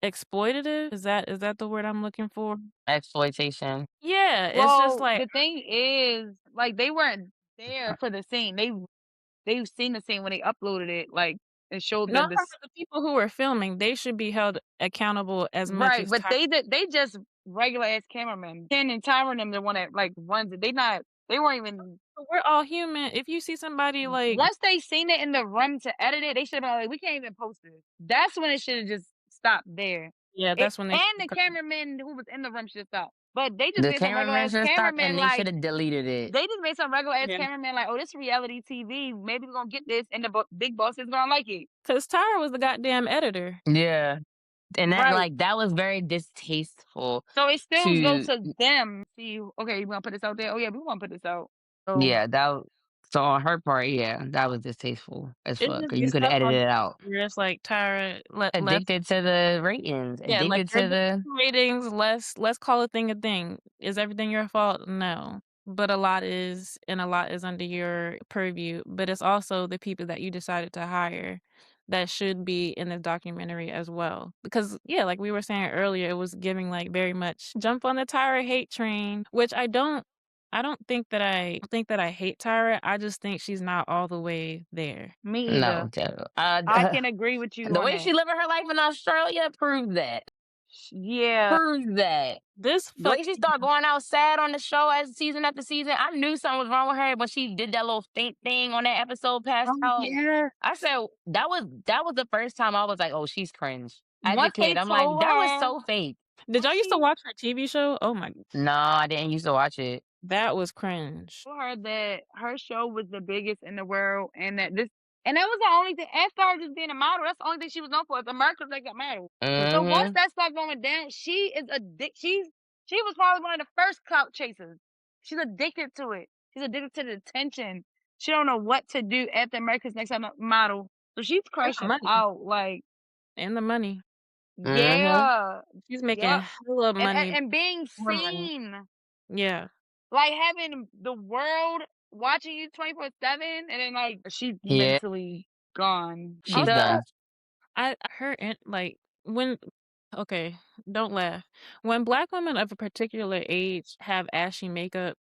exploitative? Is that the word I'm looking for? Exploitation. Yeah, it's just Well, like the thing is, like they weren't there for the scene. They've seen the scene when they uploaded it, like and showed no, the I'm talking this about the people who were filming, they should be held accountable as much right, as but Tyra. they just regular ass cameramen. Ken and Tyra and them the one that like runs it. They weren't even We're all human. If you see somebody like once they seen it in the room to edit it, they should have been like, we can't even post this. That's when it should have just stopped there. yeah, It that's when they and the cameraman who was in the room should have stopped. But they just The made some regular cameraman ass should have stopped cameraman and they like should have deleted it. they just made some regular ass yeah, cameraman like, oh, this reality TV. Maybe we're gonna get this, and the big boss is gonna like it. 'cause Tyra was the goddamn editor. Yeah. And that Right. like that was very distasteful So it still goes to to them. See, okay, you want to put this out there? Oh yeah, we want to put this out. So yeah, that So on her part, yeah, that was distasteful as It fuck. just 'Cause you gets could have stuff on edited it out. where it's like, "Tyra, let Addicted to the ratings, yeah, like, addicted you're to addicted the to ratings, let's call a thing a thing. Is everything your fault? No. But a lot is, and a lot is under your purview, but it's also the people that you decided to hire that should be in the documentary as well. Because, yeah, like we were saying earlier, it was giving, like, very much jump on the Tyra hate train, which I don't think that I hate Tyra, I just think she's not all the way there. Me no, either. I uh, can agree with you the on way that. she living her life in Australia proves that. Yeah, Proves that. This The way she fucking started going out sad on the show as season after season, I knew something was wrong with her when she did that little faint thing on that episode, passed out. yeah. I said that was the first time I was like, "Oh, she's cringe." As a Once they kid, I'm like, told "That was her, so fake." did y'all once used to she watch her TV show? Oh my, No, I didn't used to watch it. that was cringe. told her that her show was the biggest in the world and that this and that was the only thing after her just being a model, that's the only thing she was known for is America's Next Top Model. So once Mhm. that started going down, she was probably one of the first clout chasers. She's addicted to it. She's addicted to the attention. She don't know what to do after America's Next Top Model. So she's And the crashing money. out like, And the money. Mhm. yeah, She's making yep. hella And, and money, and being more money. seen. Yeah. Like, having the world watching you 24/7 and then, like, she's Yeah, mentally gone. she's Also, done. I her in like, when okay, don't laugh. When black women of a particular age have ashy makeup,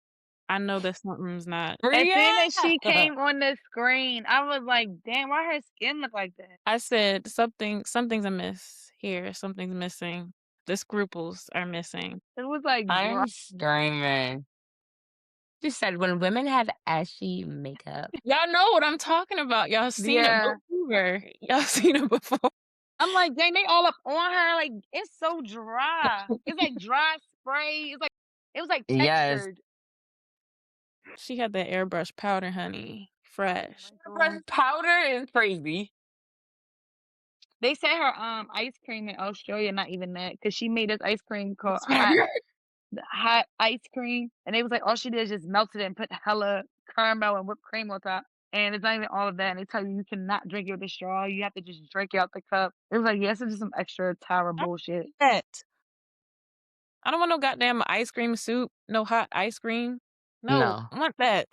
I know that something's not. As soon Yeah. as she came on the screen, I was like, "Damn, why her skin look like that?" I said something's amiss here, something's missing. The scruples are missing. It was, like, dry. I'm screaming. She said when women have ashy makeup. Y'all know what I'm talking about. Y'all seen it Yeah. before. Y'all seen it before. I'm like, "Dang, they all up on her, like, it's so dry." It's like dry spray. It's like it was, like, Yes. textured. She had that airbrush powder, honey. Fresh. Airbrush powder is crazy. They said her, ice cream in Australia not even that because she made this ice cream called It's hot fire. the hot ice cream, and they was like, all she did is just melted it and put hella caramel and whipped cream on top. And it's not even all of that. And they tell you you cannot drink it with a straw. You have to just drink it out the cup. It was like, yes, it's just some extra tower I bullshit. want that. I don't want no goddamn ice cream soup, no hot ice cream. No, No. I want that.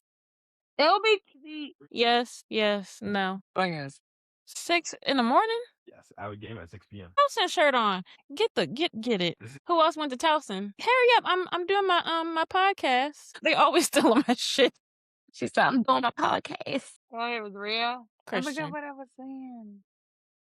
It'll be the Yes, yes, no. I guess. 6 in the morning? Towson shirt on. Get it. Who else went to Towson? Hurry up. I'm doing my podcast. They always stealing my shit. She said, I'm doing a podcast. oh, it was real. I forgot Christian. what I was saying.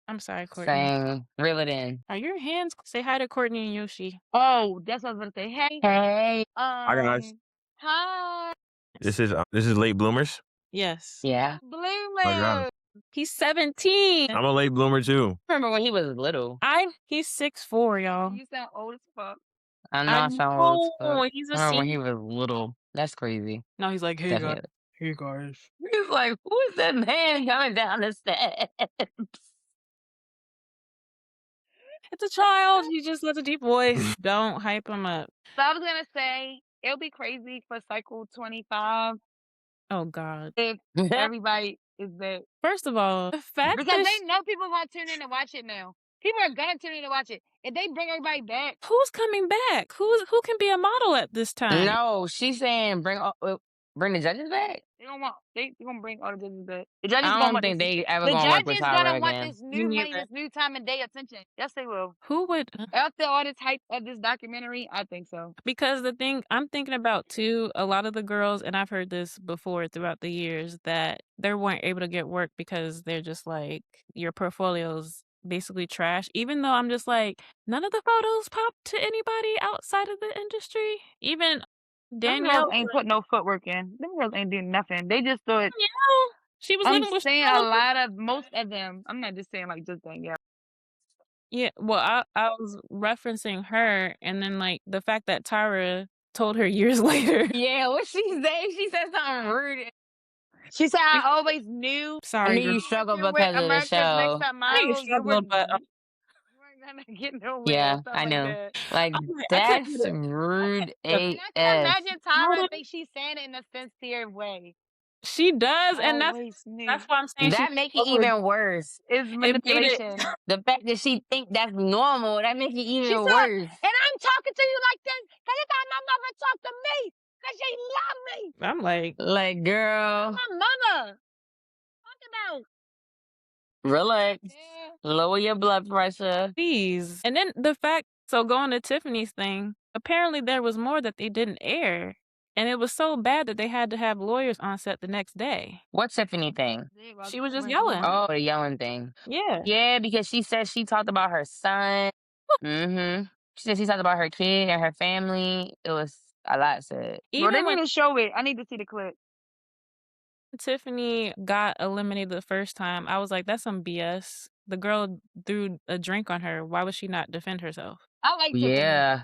I'm sorry, Courtney. Saying, reel it in. Are your hands say hi to Courtney and Yoshi? Oh, that's what I was gonna say. Hey, Hey. Hi guys. hi, This is late bloomers. Yes. Yeah. My God. Bloomer. He's 17. I'm a late bloomer too. Remember when he was little? He's 6'4", y'all. You sound old as fuck. I know I I sound old as fuck. know. He's I a remember when senior. he was little. That's crazy. No, he's like, hey guys. Definitely. Hey guys. He's like, who is that man coming down the steps? It's a child. He just has a deep voice. Don't hype him up. So I was gonna say it'll be crazy for cycle 25 Oh God. if everybody is there First of all, the fact because that they know people gonna tune in to watch it now. People are gonna tune in to watch it. If they bring everybody back, who's coming back? Who can be a model at this time? No, she's saying bring the judges back. they gonna bring all the judges back. The judges I gonna don't want think this. they ever The gonna work with judges Tyra gonna want again. this Me new money, neither. this new time and day attention. Yes, they will. Who would? After all this hype of this documentary, I think so. Because the thing I'm thinking about too, a lot of the girls, and I've heard this before throughout the years, that they weren't able to get work because they're just like, your portfolio's basically trash. Even though I'm just like, none of the photos pop to anybody outside of the industry. Even Them girls Danielle, ain't put no footwork in. Them girls ain't doing nothing. They just thought Danielle, she was I'm living with saying a Charlotte. lot of most of them. I'm not just saying like just that. Yeah. Yeah, well, I was referencing her, and then like the fact that Tyra told her years later. Yeah, what she say? She said something rude. She said I always knew I Sorry, knew girl. you if struggled you're with because of the America's Next show. Top I know you Model, struggled, but you weren't gonna get nowhere or Yeah, something I like know. that. Like, I'm like, I couldn't that's get it. I rude couldn't And I can AF. imagine Tyra think she's saying it in a sincere way. She does, and Always that's knew. why I'm saying she That make it forward. even worse. It's It made it manipulation. The fact that she think that's normal, that make it She even said, worse. and I'm talking to you like this because you thought my mother talk to me because she love me. I'm like, Like, girl, My mother. Talk about. relax. Yeah. Lower your blood pressure. please. And then the fact, so going to Tiffany's thing, apparently there was more that they didn't air. And it was so bad that they had to have lawyers on set the next day. What Tiffany thing? She was just yelling. Oh, the yelling thing. Yeah. Yeah, because she said she talked about her son. Mm-hmm. She said she talked about her kid and her family. It was a lot said. Bro, they Even when need to show it. I need to see the clip. Tiffany got eliminated the first time, I was like, that's some BS. The girl threw a drink on her. Why would she not defend herself? I like Tiffany. Yeah.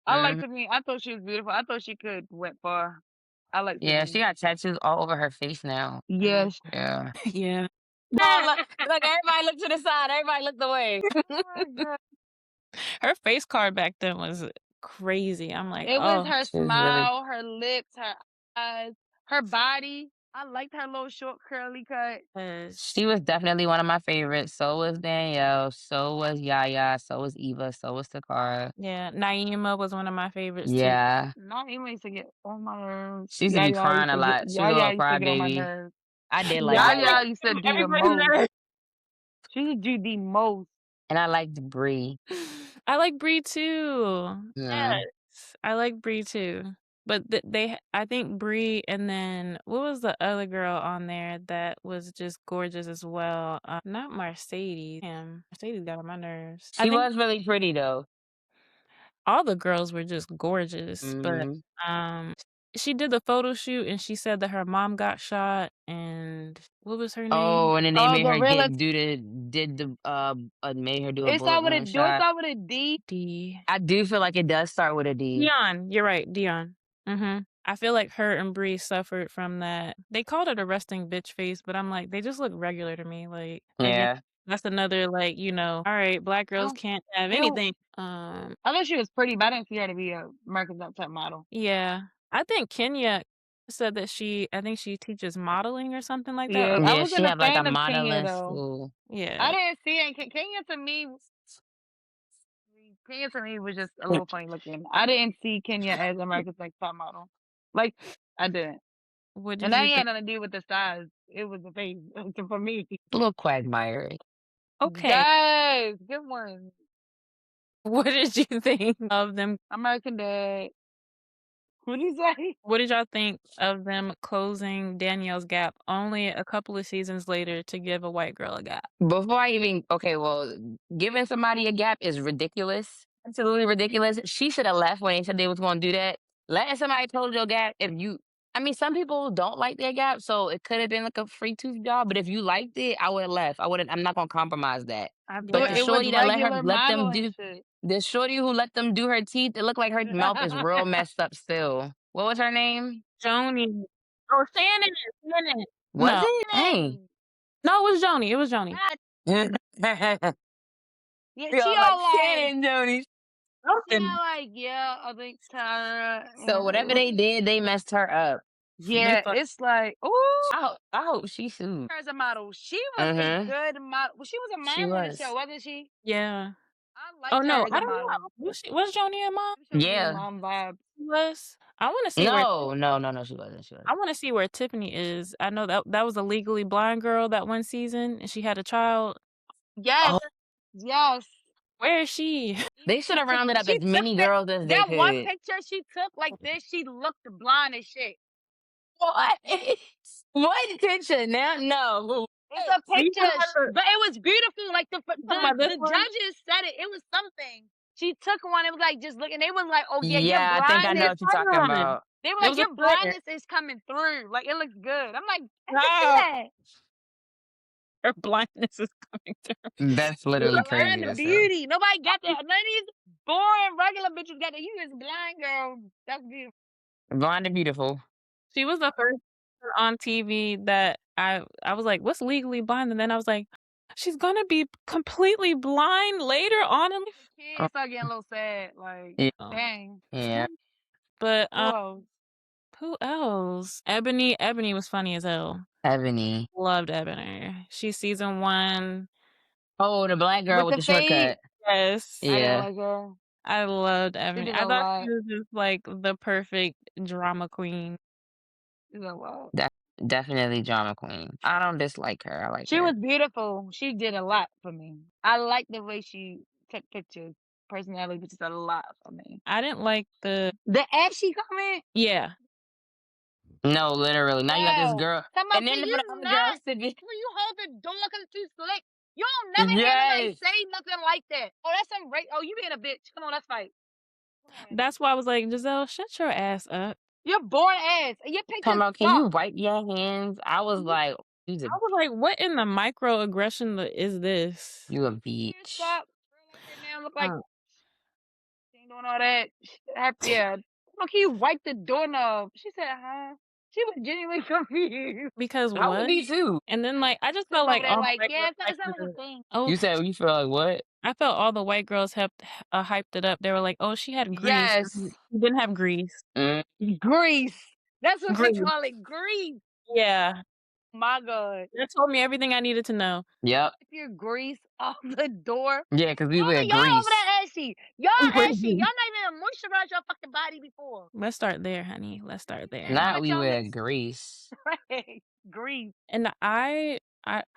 I like Mhm. Tiffany. I thought she was beautiful. I thought she could went far. I like Yeah, she Tiffany. got tattoos all over her face now. Yes. Yeah. Yeah. Oh, look, everybody look to the side. Everybody look the way. Oh my God. Her face card back then was crazy. I'm like, It was oh, her She was really. smile, her lips, her eyes, her body. I liked her little short curly cut. She was definitely one of my favorites. So was Danielle. So was Yaya. So was Eva. So was Takara. yeah. Naima was one of my favorites too. Yeah. Not even used to get on my nerves. She used to be crying a lot. She was a little Used to get on my crybaby. nerves. I did like Yeah, Yaya. Used to do the everybody's most. nervous. She used to do the most. And I liked Bree. I like Bree too. Yeah. Yes, I like Bree too. But I think Bree, and then what was the other girl on there that was just gorgeous as well? Not Mercedes. Damn, Mercedes got on my nerves. I She think was really pretty though. all the girls were just gorgeous, but Hmm. she did the photo shoot and she said that her mom got shot, and what was her name? Oh, and then they Oh, made her Gorilla. made her do a It bullet start with a wound do. It shot. start with a D. D. I do feel like it does start with a D. Dion, you're right, Dion. I feel like her and Bree suffered from that. They called it a resting bitch face, but I'm like, they just look regular to me. Like, again, Yeah. that's another like, all right, black girls Oh, can't have ew. anything. I thought she was pretty, but I didn't see her to be a America's Next Top Model. Yeah. I think Kenya said that I think she teaches modeling or something like that. Yeah, Or, I Yeah, she wasn't a have like a fan of Kenya modeling though. school. I yeah. didn't see it. Kenya to me was just a little funny looking. I didn't see Kenya as America's Next Top Model. Like, I didn't. What did And that you ain't had think? nothing to do with the size. It was the face for me. A little quagmire. Okay. Yes, good one. What did you think of them? American Dad. What did you say? What did y'all think of them closing Danielle's gap only a couple of seasons later to give a white girl a gap? Before I even giving somebody a gap is ridiculous. Absolutely ridiculous. She should have left when they said they was gonna do that. Letting somebody close your gap I mean, some people don't like their gap, so it could have been like a free tooth job. But if you liked it, I would have left. I'm not gonna compromise that. I But thought the Yeah. it was shorty that regular let them modeling do shit. the shorty who let them do her teeth, it looked like her mouth is real messed up still. What was her name? Joni. Oh, Shannon. Shannon. Was No. it? Hey. No, it was Joni. It was Joni. Yeah, We she all like all like, Shannon Joni. yeah, I think Tara. So whatever they did, they messed her up. They Yeah, fuck. it's like, ooh, I hope she sued. her as a model. She was a Mm-hmm. good model. Well, she was a She mom on the was. show, wasn't she? Yeah. I Oh liked her no, as I a don't model. know. Was Joni a mom? She showed me the Yeah. mom vibe. She was. I want to see where No, she wasn't. She wasn't. I want to see where Tiffany is. I know that was a legally blind girl that one season, and she had a child. Yes, Oh, yes. Where is she? they should have rounded up She as took many girls as they that one could. picture she took like this. She looked blind as shit. What? What picture? Now, no. It's a You picture, talking about but it was beautiful. Like the this the one? judges said it. It was something. She took one. It was like just looking. They was like, "Oh yeah, your Yeah, I think I know blindness." what you're talking about. They were There like, was a "Your flare. blindness is coming through. Like it looks good." I'm like, I can see Oh, that. her blindness is coming through. That's You literally blind crazy to as hell. beauty. Nobody got that. None of these boring regular bitches got that. You is blind, girl. That's beautiful. Blonde and beautiful. She was the first person on TV that I was like, "What's legally blind?" And then I was like, "She's gonna be completely blind later on in life." Kids start getting a little sad. Like, Yeah. Oh. dang. Yeah. But Who else? Who else? Ebony. Ebony was funny as hell. Ebony. Loved Ebony. She's season 1. Oh, the black girl With with the the fade, shortcut. Yes. I didn't Yeah, like her. I loved She Ebony. did I a thought she lot. was just like the perfect drama queen. She did a lot. def- definitely drama queen. I don't dislike her. I like She her. was beautiful. She did a lot for me. I like the way she took pictures. Personality pictures a lot for me. I didn't like The ashy comment? yeah. No, literally. Now you got this Yo. girl, Come on, and can then you the other girl not? said, Will you hold the door because it's too slick? You don't never hear nobody "Yes." say nothing like that. Oh, that's some oh, you being a bitch. Come on, let's fight. Come on. That's why I was like, Giselle, shut your ass up. You're born ass. And your Talking pictures about, can you suck. wipe your hands? I was like, I was like, what in the microaggression is this? you a Your bitch. suck. Girl like that now look like Uh, she ain't doing all that. Yeah. Look, can you wipe the doorknob? She said, huh? She was genuinely confused. because I would what? be too. And then like I just Sitting felt over like there all the like, white yeah, girls it's not like a thing. oh, You said you feel like what? I felt all the white girls have hyped it up. They were like, "Oh, she had grease." Yes. She didn't have grease. Mm, Grease. That's what they Grease. call it. Grease. Yeah. My God. That told me everything I needed to know. yep. If your grease off the door. Yeah, because we All wear of y'all over grease. there ashy. Y'all ashy. Grease. Y'all not even moisturize your fucking body before. Let's start there, honey. Let's start Think there. Not about we y'all wear lips. grease. Right. Grease. And I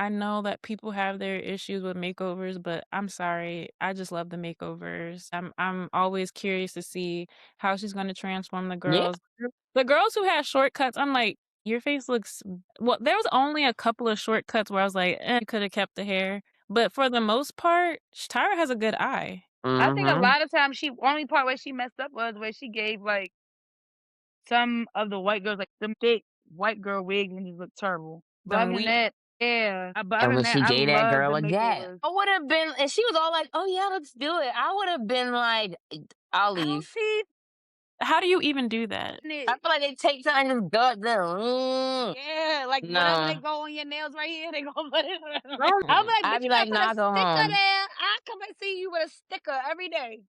know that people have their issues with makeovers, but I'm sorry. I just love the makeovers. I'm always curious to see how she's going to transform the Yeah. girls. The girls who had shortcuts, I'm like, your face looks well, there was only a couple of shortcuts where I was like, you could have kept the hair. But for the most part, Tyra has a good eye. I think a Mm-hmm. lot of times only part where she messed up was where she gave like some of the white girls like them thick white girl wigs and just looked terrible. But Them other than weak that, yeah. But And other than when that, she I gave that love girl the a gap, makeovers. I would have been, and she was all like, "Oh yeah, let's do it." I would have been like, "I'll I don't leave." see how do you even do that? it. I feel like they take something and just gut them. Yeah, like whatever they No, go on your nails right here, they gonna put it. No. I'm like, I'd bitch, be you like, gotta "No, put a I go sticker home. there. I come and see you with a sticker every day.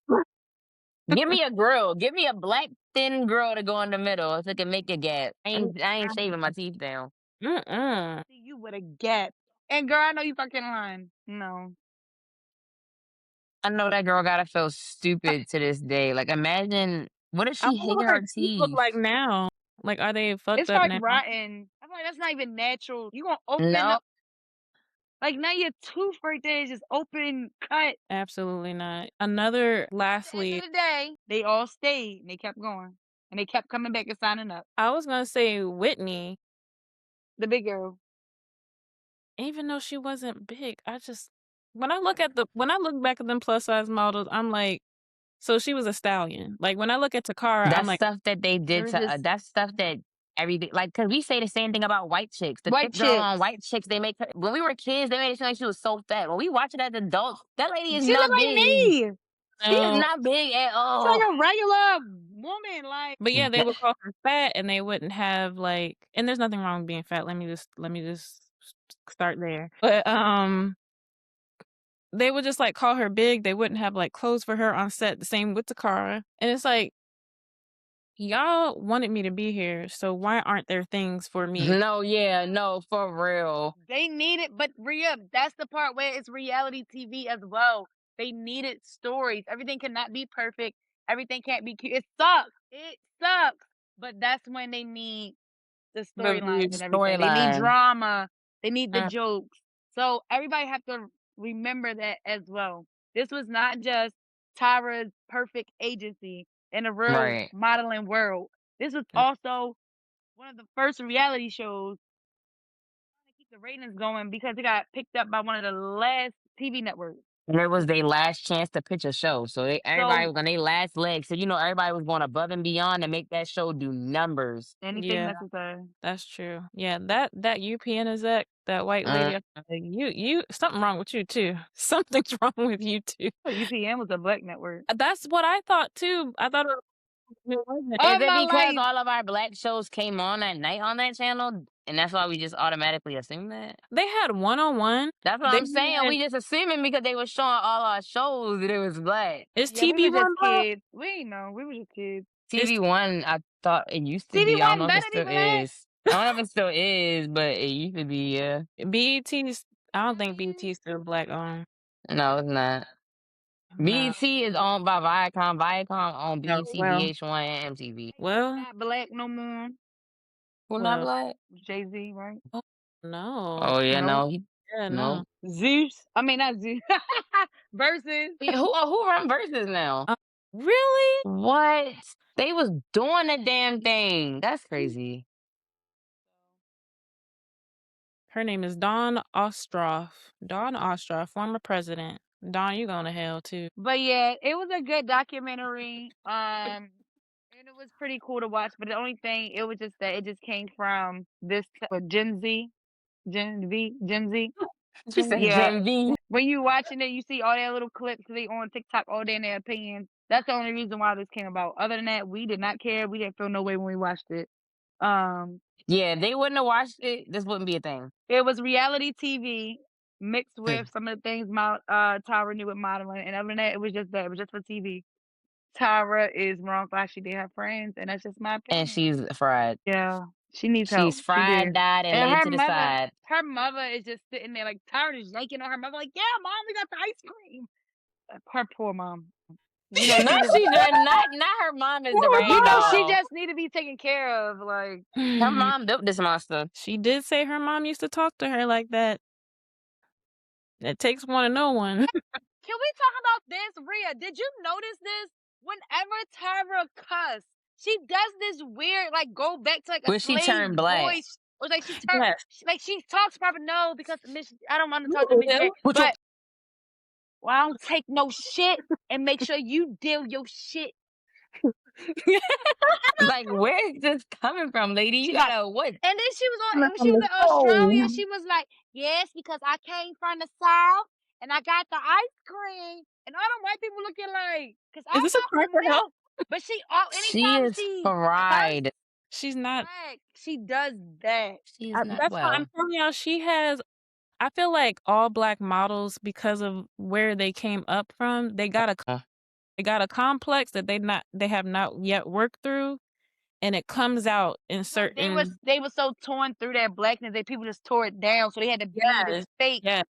Give me a grill. Give me a black thin grill to go in the middle so it can make a gap. I ain't shaving my teeth down." Mm-mm. See you with a gap. And girl, I know you fucking lying. No. I know that girl gotta feel stupid to this day. Like, imagine what if I she wonder hated what her her teeth look teeth? like now. Like, are they fucked It's up like now? rotten. I'm like, that's not even natural. You gonna open No, up like now your tooth right there is just open cut. Absolutely not. Another At the end lastly, of the day, they all stayed and they kept going. And they kept coming back and signing up. I was gonna say Whitney, The big girl. even though she wasn't big, I just when I look back at them plus size models, I'm like, so she was a stallion. Like when I look at Takara, I'm that's like, stuff that they It did was to. just That's stuff that every day. Like, cause we say the same thing about white chicks. The white thick girl on chicks. white chicks, they make her. When we were kids, they made it seem like she was so fat. When we watch it as adults, that lady is She look not like big. me. She is no. not big at She's like all. a regular woman. Like But yeah, they That- would call her fat, and they wouldn't have like, and there's nothing wrong with being fat. Let me just start there. But they would just like call her big. They wouldn't have like clothes for her on set. The same with Takara, and it's like y'all wanted me to be here, so why aren't there things for me? No, yeah, no, for real. they need it, but Rhea, that's the part where it's reality TV as well. They needed stories. Everything cannot be perfect. Everything can't be cute. It sucks. It sucks. But that's when they need the The storylines and everything. They need Storyline. drama. They need the mm, jokes. So everybody have to remember that as well. This was not just Tyra's perfect agency in a real Right. modeling world. This was mm. also one of the first reality shows to keep the ratings going because it got picked up by one of the last TV networks. And it was their last chance to pitch a show. So everybody So was on their last leg. So, everybody was going above and beyond to make that show do numbers. anything Yeah, necessary. that's true. Yeah, that UPN exec, that white Uh, lady, I was like, you something wrong with you too. Something's wrong with you too. Oh, UPN was a black network. That's what I thought too. I thought it wasn't. is All it my because life, all of our black shows came on at night on that channel? And that's why we just automatically assume that? They had 101. That's what They I'm saying. had We just assuming because they were showing all our shows that it was black. is yeah, we were TB just one black? kids. We ain't know. We were just kids. It's TV1, I thought it used to be. I don't know TV1 if it better be still black. is. I don't know if it still is, but it used to be, yeah. BET's I don't Still think is. BET is still black owned. No, it's not. No. BET is owned by Viacom. Viacom owned No, BET, well VH1, and MTV. well Not black no more. Who not well black? Jay-Z, right? oh, no. Oh, yeah, No. no. Yeah, no. Nope. Zeus. I mean, not Zeus. Versus. Yeah, who run Versus now? Uh, really? What? They was doing the damn thing. That's crazy. Her name is Dawn Ostroff. Dawn Ostroff, former president. Dawn, you going to hell too. But yeah, it was a good documentary. And it was pretty cool to watch. But the only thing, it was just that it just came from this Gen Z, Gen Z. She said Yeah, Gen V. when you watching it, you see all their little clips. They on TikTok all day in their opinions. That's the only reason why this came about. Other than that, we did not care. We didn't feel no way when we watched it. Yeah, they wouldn't have watched it. This wouldn't be a thing. It was reality TV mixed Hmm. with some of the things Tyra knew with modeling, and other than that, it was just that. It was just for TV. Tyra is wrong for how she did her friends, and that's just my And opinion. she's fried. Yeah, she needs help. She's She fried, did. dyed, and And laid to the side. her mother is just sitting there like Tyra is yanking on her mother, like, "Yeah, mom, we got the ice cream." Her poor mom. You know No, she just, she did not. Her mom is the you rag know she doll. just need to be taken care of. Like, Her mom built this monster. She did say her mom used to talk to her like that. It takes one to know one. can we talk about this, Rhea? Did you notice this? Whenever Tyra cuss, she does this weird, like, go back to like a When she slave turned black. voice, or like she turned, Yes. like she talks proper. No, because Miss, I don't want to talk to Miss J, Put your but well, I don't take no shit, and make sure you deal your shit. like, where is this coming from, lady? You She got, gotta what? and then when she was in Australia, she was like, "Yes, because I came from the South and I got the ice cream." And all them white people looking like, "Cause Is I'm this a not cry from for them." help? But She anytime is she cuss fried. She's not. black, she does that. She is not That's why I'm well. telling y'all. She has. I feel like all black models, because of where they came up from, they got a complex that they have not yet worked through, and it comes out in But certain. they were so torn through their blackness that people just tore it down. So they had to be this Yes, fake yes,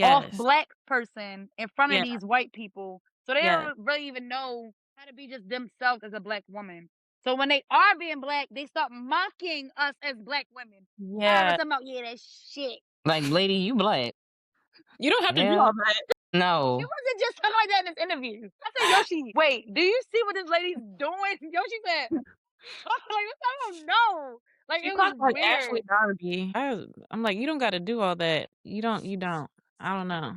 off yes, black person in front of yeah, these white people. So they yes, don't really even know how to be just themselves as a black woman. So when they are being black, they start mocking us as black women. Tyra yeah. talking about, yeah, that shit. Like, lady, you black. You don't have to do Yeah. all that. It No. wasn't just something like that in this interview. I said, Yoshi, wait, do you see what this lady's doing? Yoshi said, like, I don't know. Like, She it was talks like weird. Ashley Darby. I'm like, you don't got to do all that. You don't. You don't. I don't know.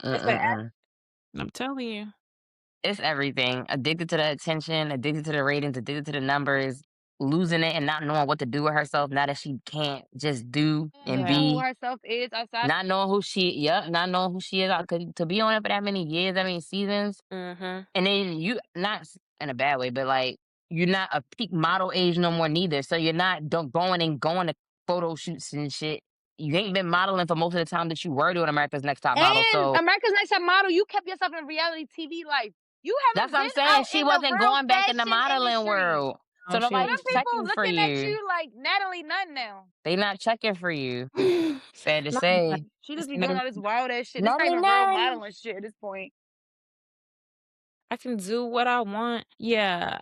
It's the. Mm. I'm telling you. It's everything. Addicted to the attention, addicted to the ratings, addicted to the numbers, losing it and not knowing what to do with herself now that she can't just do and Yeah. Know who be. herself is outside. Not knowing who she, yep, not knowing who she is. To be on it for that many years, that many seasons, Mhm. and then you not in a bad way, but like you're not a peak model age no more neither. So you're not don't going to photo shoots and shit. You ain't been modeling for most of the time that you were doing America's Next Top Model. And So America's Next Top Model, you kept yourself in reality TV life. You that's haven't what I'm been saying. out She in the wasn't real going back in the fashion modeling industry. world. So Oh, So them nobody's people checking for looking at you. you like Natalie Nunn now. They not checking for you. she Sad to say. She just be doing all this wild ass shit. This not even real None. modeling shit at this point. I can do what I want. Yeah.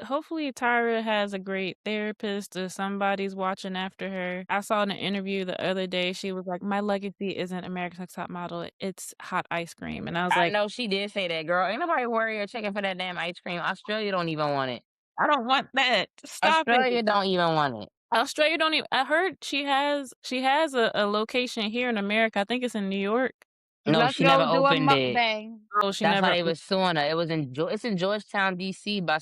Hopefully Tyra has a great therapist or somebody's watching after her. I saw in an interview the other day, she was like, "My legacy isn't America's Next Top Model, it's hot ice cream." And I was I like, know she did say that, girl. Ain't nobody worried or checking for that damn ice cream. Australia don't even want it. "I don't want that. Stop Australia it." don't even want it. Australia don't even I heard she has a location here in America. I think it's in New York. No, Let's she never go do a opened it. mukbang. Oh, she That's why never they was suing her. It was it's in Georgetown, DC, by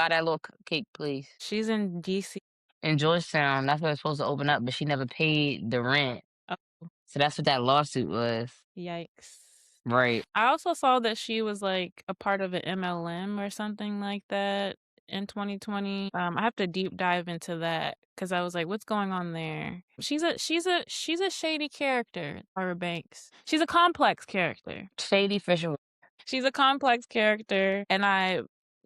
that little cupcake place. she's in DC. In Georgetown, that's where it's supposed to open up, but she never paid the rent. Oh, So that's what that lawsuit was. yikes. Right. I also saw that she was like a part of an MLM or something like that in 2020. I have to deep dive into that because I was like, what's going on there? She's a shady character, Tyra Banks. She's a complex character. Shady Fisher. She's a complex character, and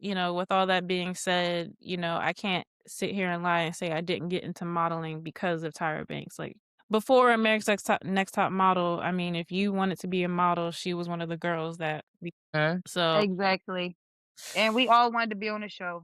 with all that being said, I can't sit here and lie and say I didn't get into modeling because of Tyra Banks. Like before Next Top Model, I mean, if you wanted to be a model, she was one of the girls that we Huh? so Exactly. And we all wanted to be on the show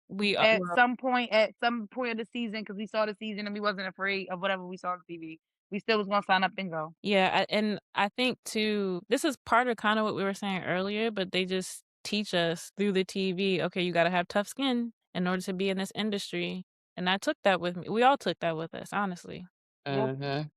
we at some point of the season because we saw the season and we wasn't afraid of whatever we saw on TV. We still was gonna sign up and go. yeah, and I think too, this is part of kind of what we were saying earlier, but they just teach us through the TV, okay, you got to have tough skin in order to be in this industry. And I took that with me. We all took that with us, honestly. Yep. Mhm.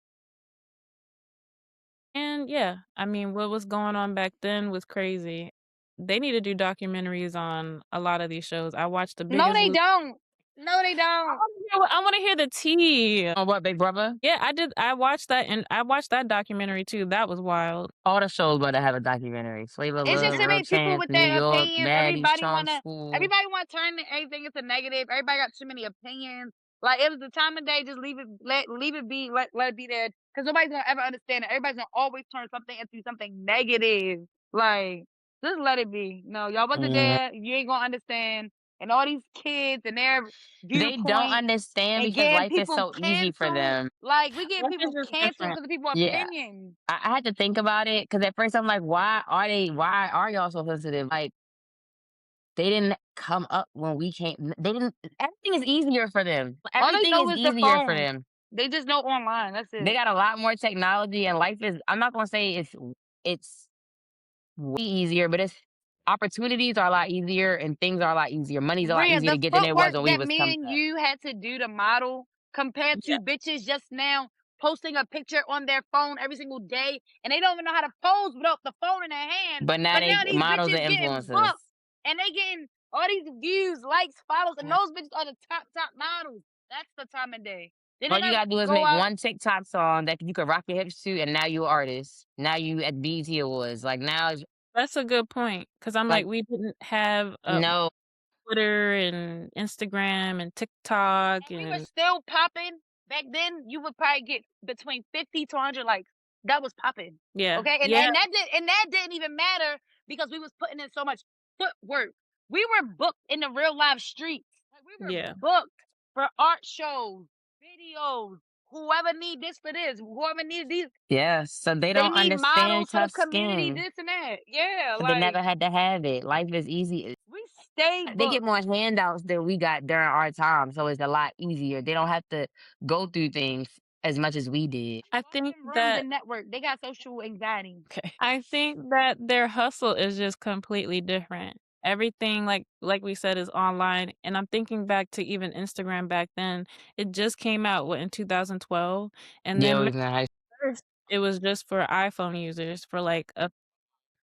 And yeah, I mean, what was going on back then was crazy. They need to do documentaries on a lot of these shows. I watched The No, Biggest they Loser. don't. No, they I don't. want to hear, I want to hear the tea. Oh, what, Big Brother? Yeah, I did. I watched that, and I watched that documentary too. That was wild. All the shows better have a documentary. Flavor It's just Love, too Real many people Chance, with New their York, opinions. Baddies, Charm School. Everybody wanna turn everything into negative. Everybody got too many opinions. Like it was the time of day, just leave it be, let it be there. Cause nobody's gonna ever understand it. Everybody's gonna always turn something into something negative. Like, just let it be. No, y'all wasn't Mhm. there, you ain't gonna understand. And all these kids and their They don't viewpoints understand and because getting life is people so easy for canceled. them. Like we getting Life is people just canceled different. because of people's Yeah. opinions. I had to think about it because at first I'm like, why are y'all so sensitive? Like, they didn't come up when we came. They didn't, everything is easier for them. All they Everything know is is the easier for phone. them. They just know online. That's They it. got a lot more technology and life is, I'm not going to say it's way easier, but it's, opportunities are a lot easier and things are a lot easier. Money's a lot Rhea, easier to the get than it was footwork when we that was me coming and up. you had to do to model compared Yeah, to bitches just now posting a picture on their phone every single day and they don't even know how to pose without the phone in their hand. But now But they now these models bitches and getting influencers. booked and they getting all these views, likes, follows, and those bitches are the top models. That's the time of day. Then All they you gotta gotta do is go make out. one TikTok song that you can rock your hips to, and now you an artist. Now you at BET Awards. Like now, it's that's a good point. Because I'm like, like we didn't have no, Twitter and Instagram and TikTok And we were and still popping. Back then, you would probably get between 50 to 100 likes. That was popping. yeah, Okay, and yeah, that didn't even matter because we was putting in so much footwork. We were booked in the real live streets. Like we were yeah. booked for art shows, videos. Whoever need this for this, whoever needs these, yeah. So they they don't need understand models for the tough community. skin. This and that. Yeah, So they like never had to have it. Life is easy. we stay They get booked. more handouts than we got during our time, so it's a lot easier. They don't have to go through things as much as we did. I All think them rooms that and network, they got social anxiety. okay. I think that their hustle is just completely different. Everything like we said is online, and I'm thinking back to even Instagram back then. It just came out in 2012, and Yeah, then we was in high first it was just for iPhone users for like a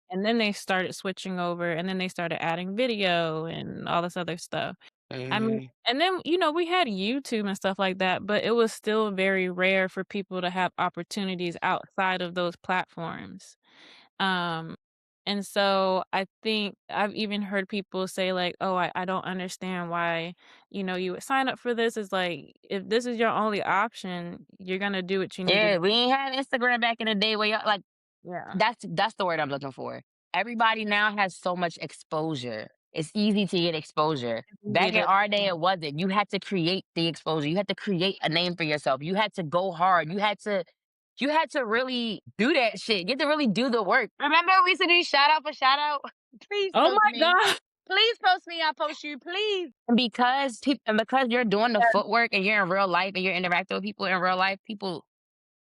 and then they started switching over, and then they started adding video and all this other stuff. I mean, school. and then, we had YouTube and stuff like that, but it was still very rare for people to have opportunities outside of those platforms. Um, and so I think I've even heard people say like, "Oh, I don't understand why, you would sign up for this." Is like, if this is your only option, you're gonna do what you need to do. Yeah, we ain't had Instagram back in the day where y'all like Yeah. that's the word I'm looking for. Everybody now has so much exposure. It's easy to get exposure. It's easy Back in to our day, it wasn't. You had to create the exposure. You had to create a name for yourself. You had to go hard. You had to really do that shit. You had to really do the work. Remember we used to do shout out for shout out? Please Oh post my me. god. Please post me. I'll post you. Please. And because you're doing the footwork and you're in real life and you're interacting with people in real life, people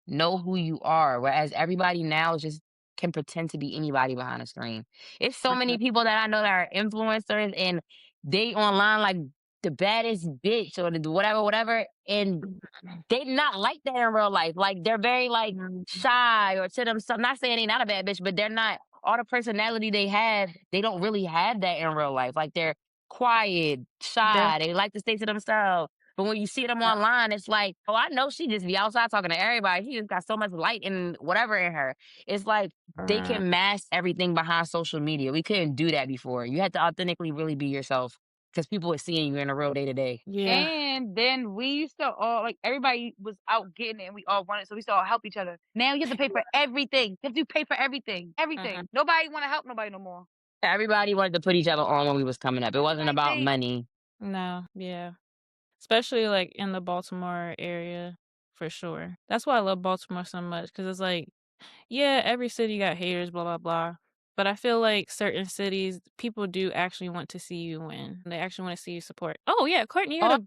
know who you are. Whereas everybody now just can pretend to be anybody behind a screen. It's so many people that I know that are influencers and they online like the baddest bitch or the whatever, whatever. And they not like that in real life. Like they're very like Mhm. shy or to themselves. Not saying they not a bad bitch, but they're not all the personality they have, they don't really have that in real life. Like they're quiet, They're shy, they like to stay to themselves. But when you see them online, it's like, oh, I know she just be outside talking to everybody. She just got so much light and whatever in her. It's like they uh, can mask everything behind social media. We couldn't do that before. You had to authentically really be yourself because people were seeing you in a real day to day. yeah. And then we used to all like everybody was out getting it and we all wanted, so we used to all help each other. Now you have to pay for everything. You have to pay for everything. Mhm. Everything. Nobody wanna help nobody no more. Everybody wanted to put each other on when we was coming up. It That's what wasn't I about think. money. No, yeah. Especially, like, in the Baltimore area, for sure. That's why I love Baltimore so much because it's like, yeah, every city got haters, blah, blah, blah. But I feel like certain cities, people do actually want to see you win. They actually wanna see you support. Oh, yeah, Courtney, you had Oh, a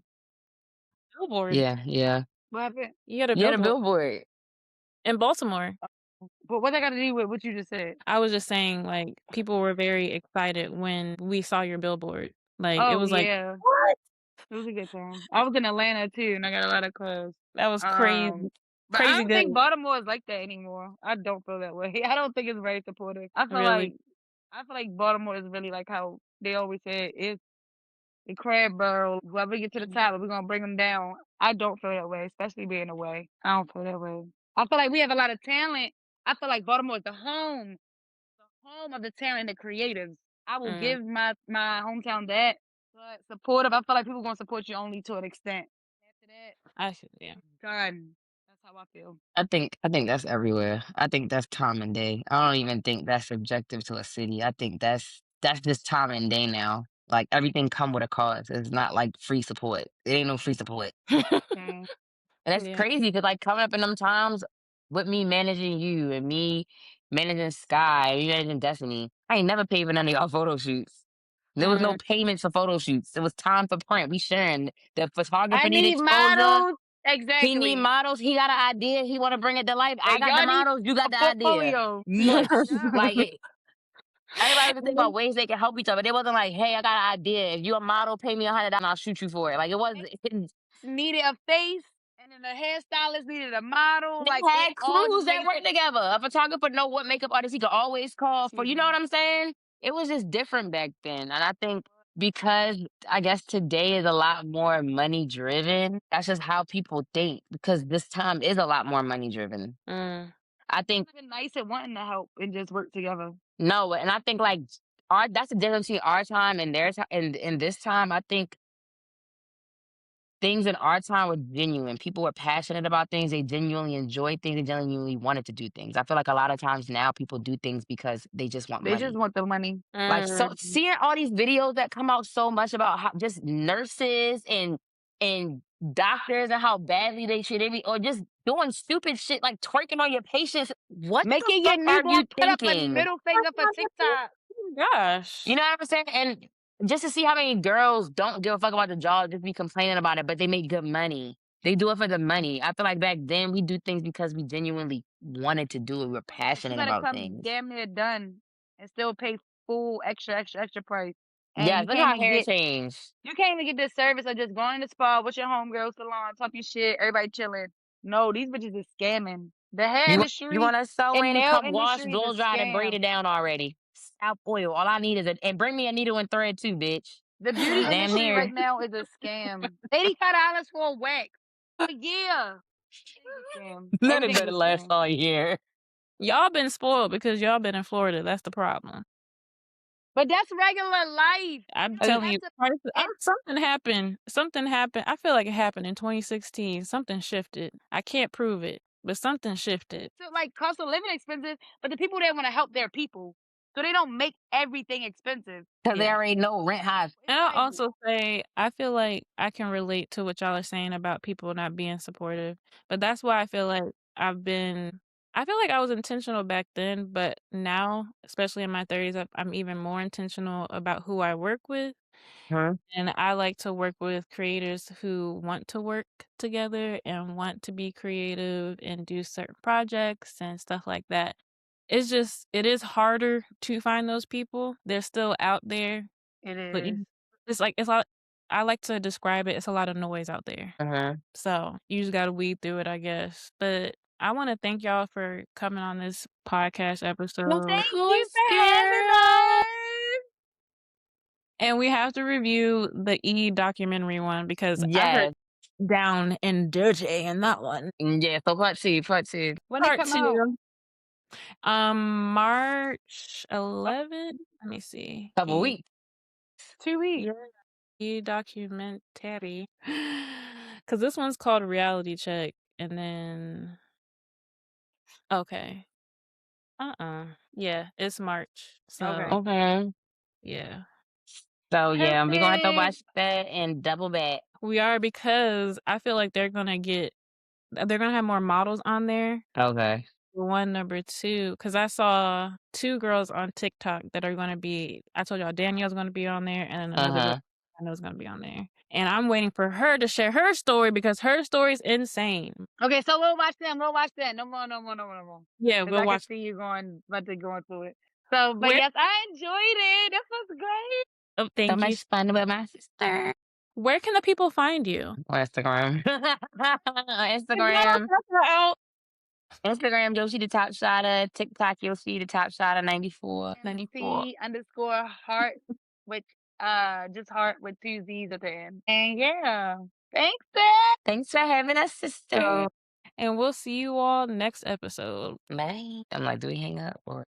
billboard. yeah, yeah. What happened? You had a You had a billboard billboard. in Baltimore. But what that got to do with what you just said? I was just saying, like, people were very excited when we saw your billboard. Like, it Oh was like, yeah, "What?" it was a good time. I was in Atlanta too, and I got a lot of clothes. That was Um, crazy. but I Crazy don't good. think Baltimore is like that anymore. I don't feel that way. I don't think it's very supportive. Really. I feel like Baltimore is really like how they always say it's the crab barrel. Whoever get to the top, we're gonna bring them down. I don't feel that way, especially being away. I don't feel that way. I feel like we have a lot of talent. I feel like Baltimore is the home of the talent and the creatives. I will Mm, give my hometown that. But supportive, I feel like people gonna support you only to an extent. After that, I should, yeah. done. That's how I feel. I think that's everywhere. I think that's time and day. I don't even think that's subjective to a city. I think that's just time and day now. Like everything come with a cost. It's not like free support. It ain't no free support. Okay. And that's Yeah. crazy because like coming up in them times with me managing you and me managing Sky, me managing Destiny, I ain't never paid for none of y'all photo shoots. There was no Mm, payments for photo shoots. It was time for print. We sharing. The I photographer need need exposure. models. He need Exactly. models. He got an idea. He want to bring it to life. I And got the y'all need models. You a got the idea. portfolio. Mush. Yep. Like everybody was thinking about ways they can help each other. They wasn't like, hey, I got an idea. If you a model, pay me $100 and I'll shoot you for it. Like it was. Needed a face, and then the hairstylist needed a model. They Like it had all just crews that made work sense. together. A photographer know what makeup artist he could always call for. Excuse You know what me. I'm saying? It was just different back then. And I think because I guess today is a lot more money driven, that's just how people think because this time is a lot more money driven. mm, I think It's been nice and wanting to help and just work together. no, and I think like our that's the difference between our time and their time and in this time. I think things in our time were genuine. People were passionate about things. They genuinely enjoyed things. They genuinely wanted to do things. I feel like a lot of times now people do things because they just want They just money. want the money. Like so mm. seeing all these videos that come out so much about how just nurses and doctors and how badly they treat every or just doing stupid shit like twerking on your patients. What the Making your fuck are newborn you put up a thinking? middle finger for TikTok. Oh my gosh. You know what I'm saying? And just to see how many girls don't give a fuck about the job, just be complaining about it, but they make good money. They do it for the money. I feel like back then we do things because we genuinely wanted to do it. We're But you passionate gotta about come things. damn near done and still pay full extra price. And Yeah, look how hair changed. you can't even get this service of just going to the spa with your homegirl salon, talking shit, everybody chilling. No, these bitches is scamming. The hair You industry want to sew and in, nail cup wash, industry is blow a dry, and braid scam. it down already. Scalp oil. All I need is and bring me a needle and thread too, bitch. The beauty Damn industry right near. now is a scam. $85 for a wax. A year. Everything's a scam. None of Everything's better a last scam. all year. Y'all been spoiled because y'all been in Florida. That's the problem. But that's regular life. I'm You don't telling have you, to and something happened. Something happened. I feel like it happened in 2016. Something shifted. I can't prove it, but something shifted. to like cost of living expensive, but the people there want to help their people. So they don't make everything expensive. Because they Yeah. already know rent high. It's And I'll like also say I feel like I can relate to what y'all are saying about people not being supportive. But that's why I feel like I feel like I was intentional back then, but now, especially in my 30s, I'm even more intentional about who I work with. Huh? And I like to work with creators who want to work together and want to be creative and do certain projects and stuff like that. It is harder to find those people. They're still out there, it but is. it's a lot. I like to describe it. It's a lot of noise out there. Uh-huh. So you just got to weed through it, I guess. But I want to thank y'all for coming on this podcast Of episode. Thank you course, for having girl. us. And we have to review the E documentary one because I heard Yes. down and dirty in that one. Yeah, so part two, part two. When it Part come out. 2, March 11th. Let me see. Couple weeks. 2 weeks. Yeah, E documentary. Because this one's called Reality Check. And then, okay. Yeah, it's March. So Okay. Okay. Yeah. So yeah, we're gonna have to Perfect. watch that and double back. We are because I feel like they're gonna have more models on there. Okay. For one, number 2, because I saw 2 girls on TikTok that are gonna be I told y'all Danielle's gonna be on there and another girl Uh-huh. I know is gonna be on there. And I'm waiting for her to share her story because her story is insane. Okay, so we'll watch them. We'll watch that. No more, no more, no more, no more. Yeah, Because we'll I can watch. see you about to go into it. So, but Where yes, I enjoyed it. This was great. Oh, So thank you. much fun with my sister. Where can the people find you? On Instagram. If y'all Instagram. check her out. Instagram, Yoshi the Top Shotter. TikTok, Yoshi the Top Shotter 94. And C_heart, which just heart with 2 Z's at the end. And yeah, thanks, Dad. Thanks for having us, sister. And we'll see you all next episode. Bye. I'm like, do we hang up or?